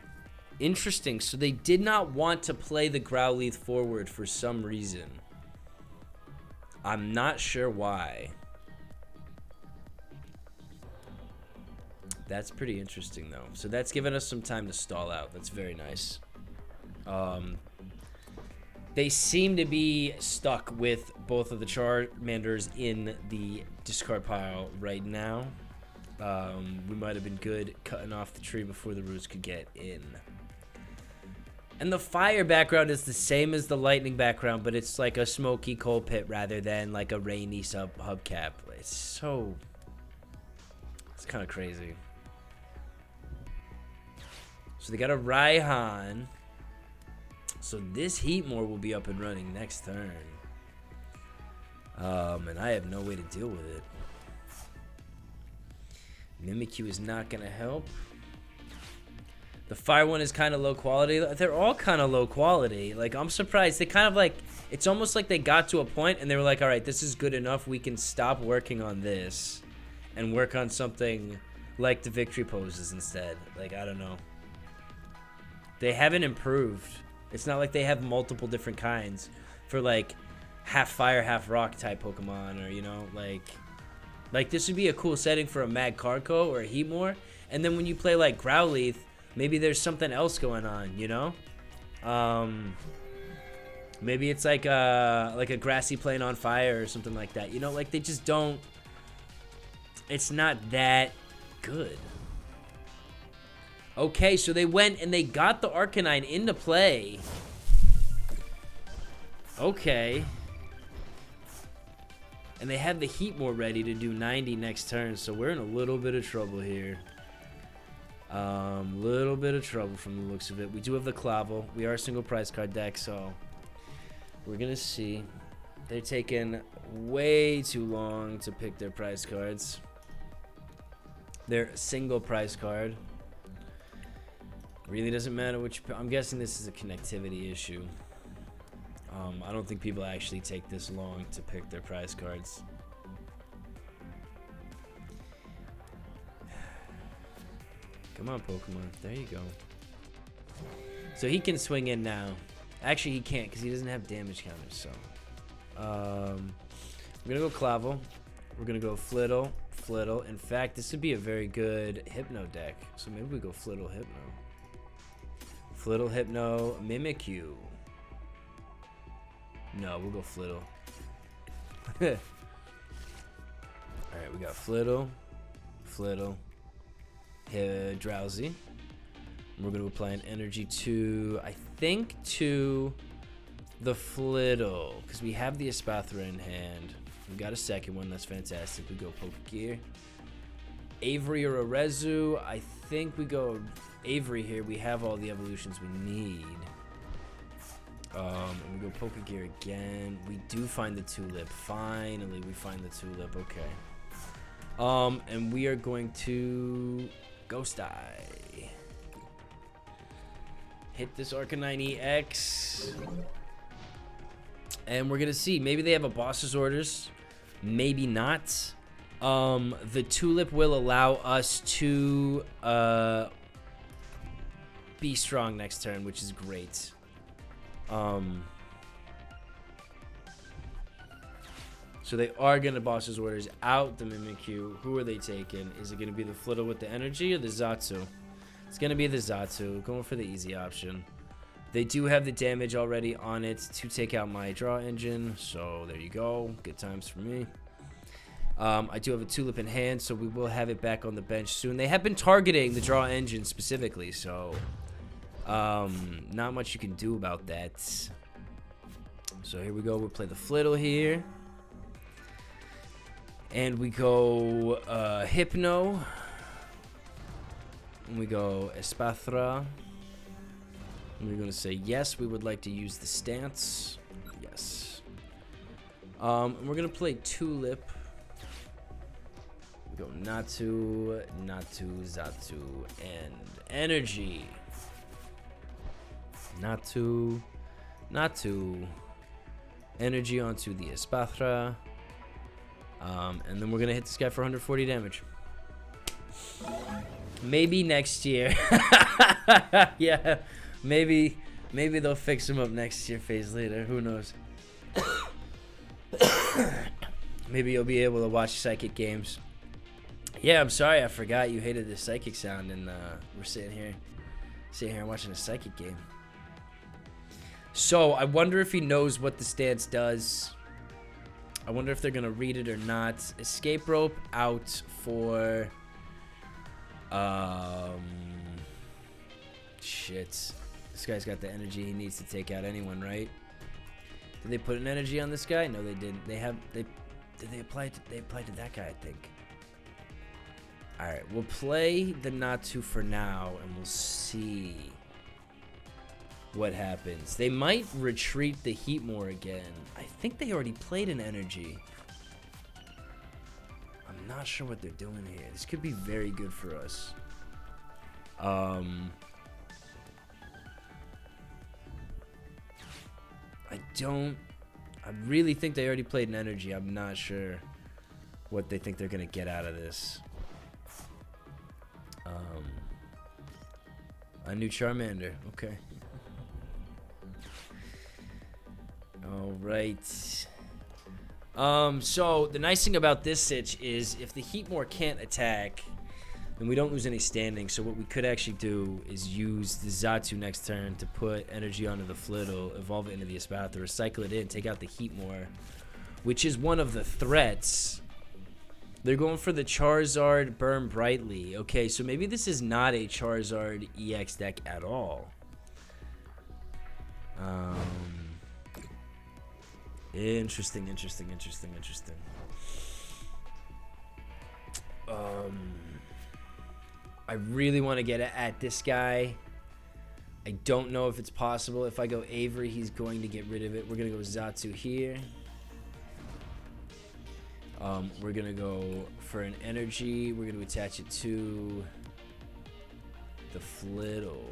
Interesting. So they did not want to play the Growlithe forward for some reason. I'm not sure why. That's pretty interesting, though. So that's given us some time to stall out. That's very nice. They seem to be stuck with both of the Charmanders in the discard pile right now. We might have been good cutting off the tree before the roots could get in. And the fire background is the same as the lightning background, but it's like a smoky coal pit rather than like a rainy hubcap. It's kind of crazy. So they got a Raihan. So this Heatmore will be up and running next turn. And I have no way to deal with it. Mimikyu is not going to help. The fire one is kind of low quality. They're all kind of low quality. Like, I'm surprised. They kind of like, it's almost like they got to a point and they were like, all right, this is good enough. We can stop working on this and work on something like the victory poses instead. Like, I don't know. They haven't improved. It's not like they have multiple different kinds for like half fire, half rock type Pokemon, or, you know, like this would be a cool setting for a Mag Carco or a Heatmore. And then when you play like Growlithe, maybe there's something else going on, you know? Maybe it's like a Grassy Plain on fire or something like that. You know, like they just don't, it's not that good. Okay, so they went and they got the Arcanine into play. Okay. And they have the Heatmore ready to do 90 next turn, so we're in a little bit of trouble here. Little bit of trouble from the looks of it. We do have the Clavell. We are a single prize card deck, so we're gonna see. They're taking way too long to pick their prize cards. They're single prize card. Really doesn't matter which. I'm guessing this is a connectivity issue. I don't think people actually take this long to pick their prize cards. Come on, Pokemon. There you go. So he can swing in now. Actually, he can't because he doesn't have damage counters. So we're going to go Clavell. We're going to go Flittle. In fact, this would be a very good Hypno deck. So maybe we go Flittle, Hypno. Flittle, Hypno, Mimikyu. No, we'll go Flittle. Alright, we got Flittle, Drowzee. We're going to apply an energy to, I think, to the Flittle, because we have the Espathra in hand. We got a second one, that's fantastic. We go Pokégear. Avery or Arezu, I think we go Avery here. We have all the evolutions we need. And we go Pokégear again. We do find the Tulip. Finally, we find the Tulip. Okay. And we are going to Ghost Eye. Hit this Arcanine EX. And we're going to see. Maybe they have a boss's orders. Maybe not. The Tulip will allow us to be strong next turn, which is great. So they are going to boss's orders out the Mimikyu. Who are they taking? Is it going to be the Flittle with the energy or the Xatu? It's going to be the Xatu. Going for the easy option. They do have the damage already on it to take out my draw engine. So there you go. Good times for me. I do have a Tulip in hand, so we will have it back on the bench soon. They have been targeting the draw engine specifically, so not much you can do about that. So here we go. We'll play the Flittle here. And we go Hypno. And we go Espathra. And we're going to say yes, we would like to use the stance. Yes. And we're going to play Tulip. We go Natu, Xatu, and Energy. Natu, Energy onto the Espathra. And then we're gonna hit this guy for 140 damage. Maybe next year. Yeah, maybe they'll fix him up next year, phase later. Who knows? Maybe you'll be able to watch Psychic games Yeah, I'm sorry. I forgot you hated the psychic sound, and we're sitting here and watching a psychic game. So I wonder if he knows what the stance does. I wonder if they're gonna read it or not. Escape rope out for shit. This guy's got the energy he needs to take out anyone, right? Did they put an energy on this guy? No, they didn't. Did they apply to that guy, I think. Alright, we'll play the Natu for now and we'll see what happens. They might retreat the Heatmore again. I think they already played an energy. I'm not sure what they're doing here. This could be very good for us. I really think they already played an energy. I'm not sure what they think they're gonna get out of this. A new Charmander. Okay. All right. So the nice thing about this sitch is if the Heatmore can't attack, then we don't lose any standing. So what we could actually do is use the Xatu next turn to put energy onto the Flittle, evolve it into the Espathra, recycle it in, take out the Heatmore, which is one of the threats. They're going for the Charizard Burn Brightly. Okay, so maybe this is not a Charizard EX deck at all. Interesting. I really want to get at this guy. I don't know if it's possible. If I go Avery, he's going to get rid of it. We're going to go Xatu here. We're going to go for an energy. We're going to attach it to the Flittle.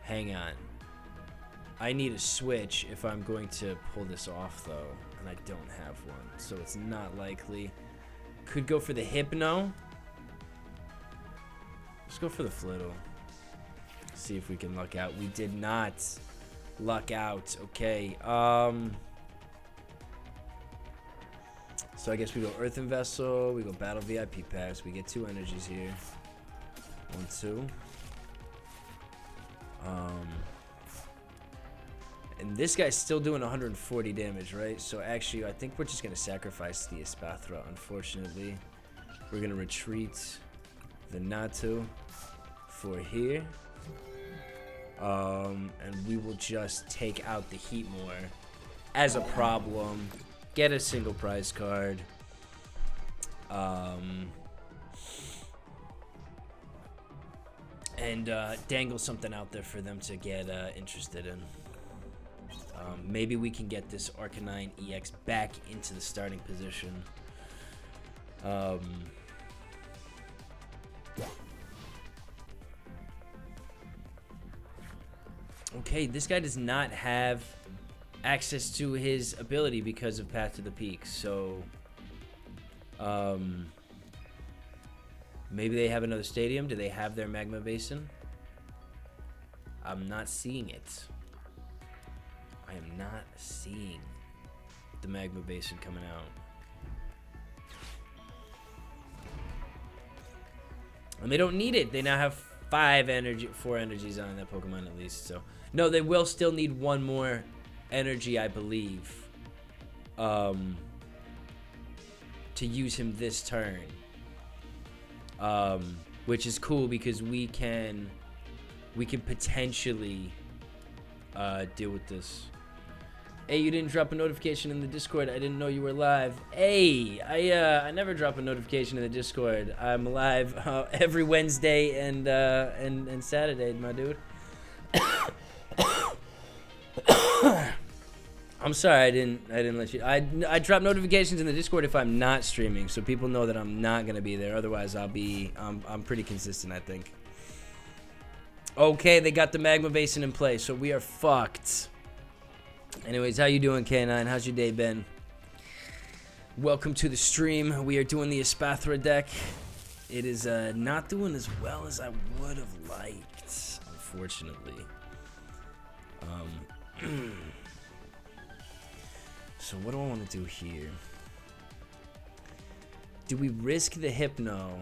Hang on. I need a switch if I'm going to pull this off, though. And I don't have one, so it's not likely. Could go for the Hypno. Let's go for the Flittle. See if we can luck out. We did not luck out. Okay. So I guess we go Earthen Vessel. We go Battle VIP Pass. We get 2 energies here. 1, 2. And this guy's still doing 140 damage, right? So actually, I think we're just going to sacrifice the Espathra, unfortunately. We're going to retreat the Natu for here. And we will just take out the Heatmore as a problem. Get a single prize card. And dangle something out there for them to get interested in. Maybe we can get this Arcanine EX back into the starting position. Okay, this guy does not have access to his ability because of Path to the Peak, so maybe they have another stadium. Do they have their Magma Basin? I'm not seeing it. I am not seeing the Magma Basin coming out. And they don't need it. They now have 4 energies on that Pokemon at least. So no, they will still need 1 more energy, I believe, to use him this turn, which is cool because we can potentially deal with this. Hey, you didn't drop a notification in the Discord. I didn't know you were live. Hey, I never drop a notification in the Discord. I'm live every Wednesday and Saturday, my dude. I'm sorry, I didn't let you. I drop notifications in the Discord if I'm not streaming, so people know that I'm not gonna be there. Otherwise, I'm pretty consistent, I think. Okay, they got the Magma Basin in place, so we are fucked. Anyways, how you doing, K9? How's your day been? Welcome to the stream. We are doing the Espathra deck. It is not doing as well as I would have liked, unfortunately. So what do I want to do here? Do we risk the Hypno?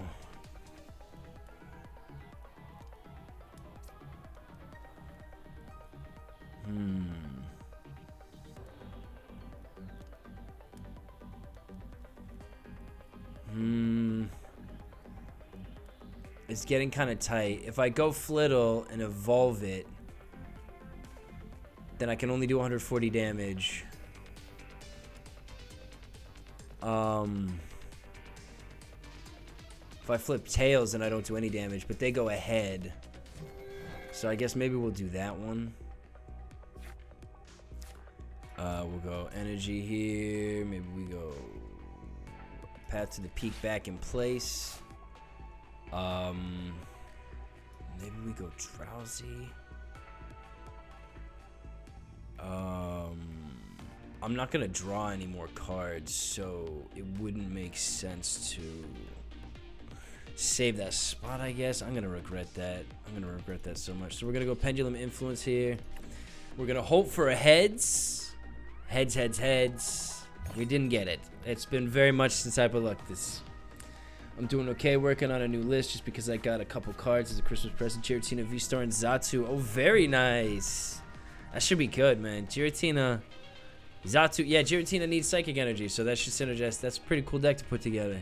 It's getting kind of tight. If I go Flittle and evolve it, then I can only do 140 damage. If I flip Tails, then I don't do any damage, but they go ahead. So I guess maybe we'll do that one. We'll go Energy here. Maybe we go Path to the Peak back in place. Maybe we go Drowzee. I'm not gonna draw any more cards, so it wouldn't make sense to save that spot, I guess. I'm gonna regret that. I'm gonna regret that so much. So we're gonna go Pendulum Influence here. We're gonna hope for a heads. Heads, heads, heads. We didn't get it. It's been very much since I put luck this. I'm doing okay working on a new list just because I got a couple cards as a Christmas present. Giratina, V-Star, and Xatu. Oh, very nice. That should be good, man. Giratina, Xatu. Yeah, Giratina needs Psychic Energy, so that should synergize. That's a pretty cool deck to put together.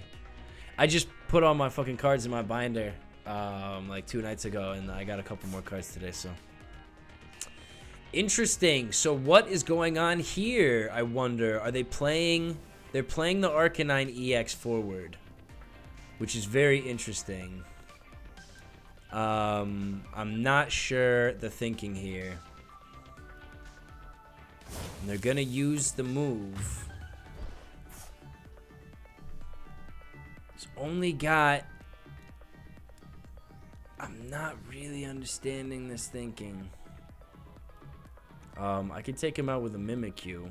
I just put all my fucking cards in my binder like 2 nights ago, and I got a couple more cards today, so. Interesting. So what is going on here, I wonder? Are they playing... They're playing the Arcanine EX forward, which is very interesting. I'm not sure the thinking here. And they're gonna use the move. It's only got... I'm not really understanding this thinking. I could take him out with a Mimikyu.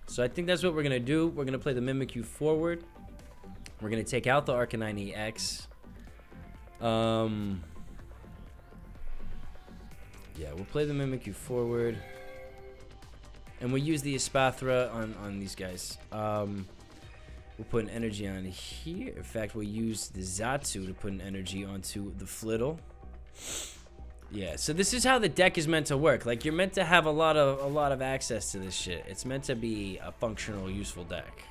So I think that's what we're going to do. We're going to play the Mimikyu forward. We're going to take out the Arcanine EX. Yeah, we'll play the Mimikyu forward. And we'll use the Espathra on these guys. We'll put an energy on here. In fact, we'll use the Xatu to put an energy onto the Flittle. Yeah, so this is how the deck is meant to work. Like, you're meant to have a lot of access to this shit. It's meant to be a functional, useful deck.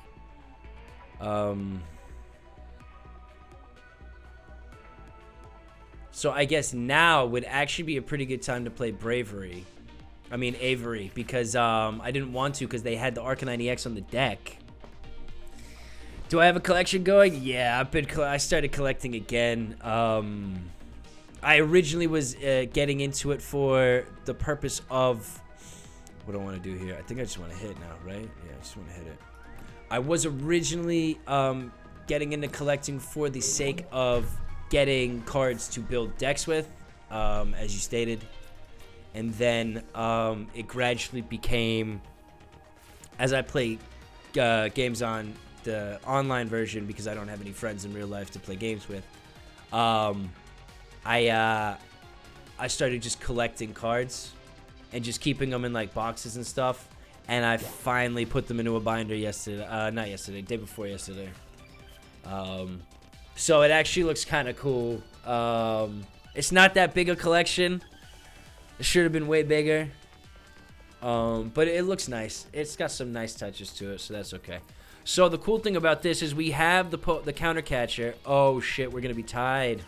So I guess now would actually be a pretty good time to play Avery, because I didn't want to because they had the Arcanine EX on the deck. Do I have a collection going? Yeah, I started collecting again. I originally was getting into it for the purpose of... What do I want to do here? I think I just want to hit now, right? Yeah, I just want to hit it. I was originally getting into collecting for the sake of getting cards to build decks with, as you stated. And then it gradually became... As I play games on the online version, because I don't have any friends in real life to play games with, I started just collecting cards and just keeping them in like boxes and stuff, and I finally put them into a binder yesterday, day before yesterday. So it actually looks kind of cool. It's not that big a collection. It should have been way bigger, but it looks nice. It's got some nice touches to it, so that's okay. So the cool thing about this is we have the counter catcher. Oh shit, we're gonna be tied.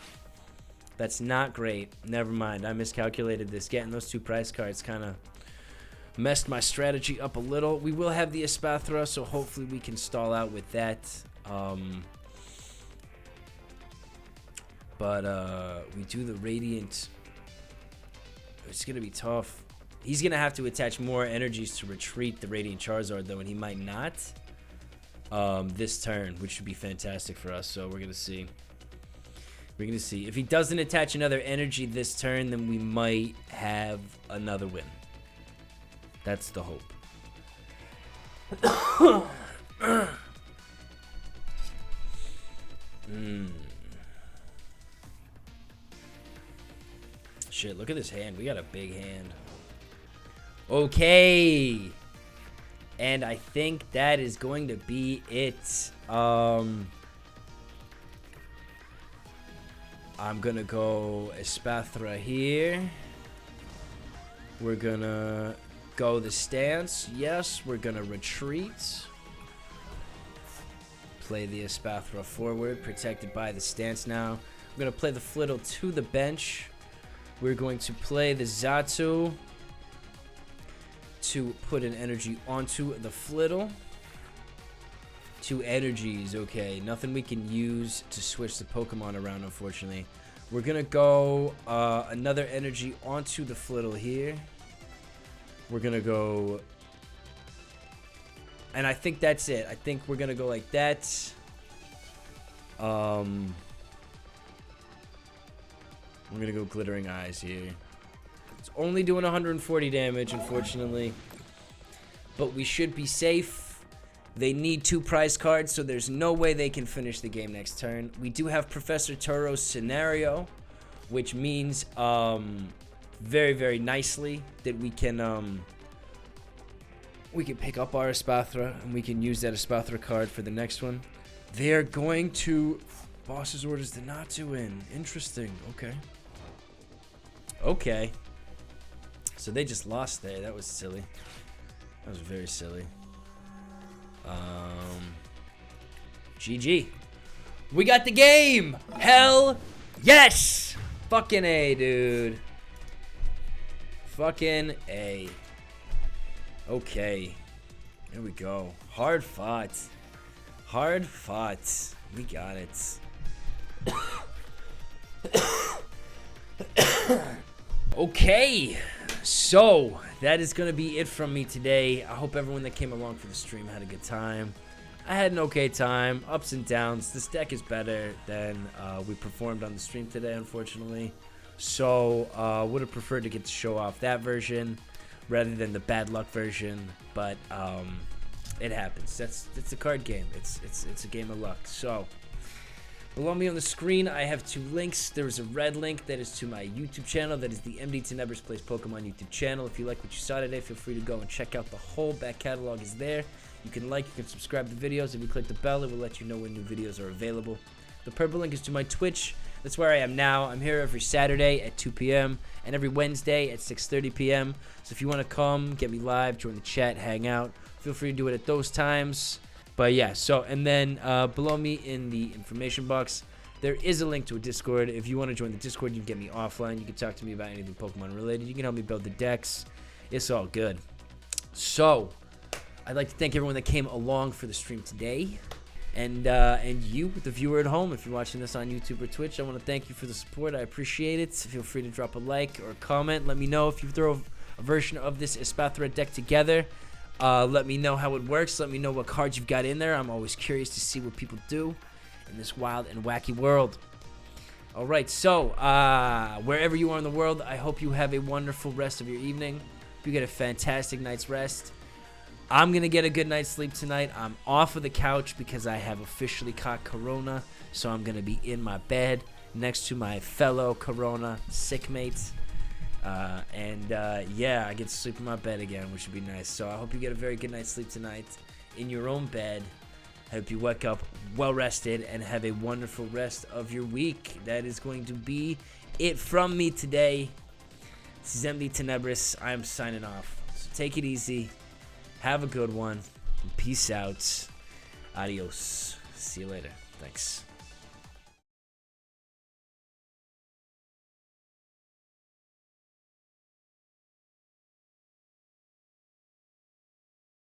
That's not great. Never mind, I miscalculated this. Getting those 2 prize cards kind of messed my strategy up a little. We will have the Espathra, so hopefully we can stall out with that. But we do the Radiant. It's gonna be tough. He's gonna have to attach more energies to retreat the Radiant Charizard though, and he might not this turn, which would be fantastic for us. So we're gonna see. We're gonna see. If he doesn't attach another energy this turn, then we might have another win. That's the hope. Shit, look at this hand. We got a big hand. Okay. And I think that is going to be it. I'm gonna go Espathra here. We're gonna go the stance. Yes, we're gonna retreat. Play the Espathra forward, protected by the stance now. I'm gonna play the Flittle to the bench. We're going to play the Xatu to put an energy onto the Flittle. 2 energies, okay. Nothing we can use to switch the Pokemon around, unfortunately. We're gonna go another energy onto the Flittle here. We're gonna go, and I think that's it. I think we're gonna go like that. We're gonna go Glittering Eyes here. It's only doing 140 damage, unfortunately, but we should be safe. They need 2 prize cards, so there's no way they can finish the game next turn. We do have Professor Turo's scenario, which means very, very nicely that we can pick up our Espathra and we can use that Espathra card for the next one. They're going to Boss's Orders the Natu in. Interesting. Okay. Okay. So they just lost there. That was silly. That was very silly. GG. We got the game. Hell yes. Fucking A, dude. Fucking A. Okay. Here we go. Hard fought. Hard fought. We got it. Okay. So, that is going to be it from me today. I hope everyone that came along for the stream had a good time. I had an okay time. Ups and downs. This deck is better than we performed on the stream today, unfortunately. So, would have preferred to get to show off that version rather than the bad luck version. But it happens. It's a card game. It's a game of luck. So, below me on the screen, I have 2 links. There is a red link that is to my YouTube channel. That is the MDTenebris Plays Pokemon YouTube channel. If you like what you saw today, feel free to go and check out the whole back catalog is there. You can like, you can subscribe to the videos. If you click the bell, it will let you know when new videos are available. The purple link is to my Twitch. That's where I am now. I'm here every Saturday at 2 p.m. and every Wednesday at 6:30 p.m. So if you want to come, get me live, join the chat, hang out, feel free to do it at those times. But yeah, so, and then below me in the information box, there is a link to a Discord. If you want to join the Discord, you can get me offline. You can talk to me about anything Pokemon related. You can help me build the decks. It's all good. So, I'd like to thank everyone that came along for the stream today. And you, the viewer at home, if you're watching this on YouTube or Twitch, I want to thank you for the support. I appreciate it. Feel free to drop a like or a comment. Let me know if you throw a version of this Espathra deck together. Let me know how it works. Let me know what cards you've got in there. I'm always curious to see what people do in this wild and wacky world. All right, so wherever you are in the world, I hope you have a wonderful rest of your evening. Hope you get a fantastic night's rest. I'm going to get a good night's sleep tonight. I'm off of the couch because I have officially caught Corona, so I'm going to be in my bed next to my fellow Corona sick mates. Yeah, I get to sleep in my bed again, which would be nice. So I hope you get a very good night's sleep tonight in your own bed. I hope you wake up well rested and have a wonderful rest of your week. That is going to be it from me today. This is MDTenebris. I'm signing off. So take it easy. Have a good one. Peace out. Adios. See you later. Thanks.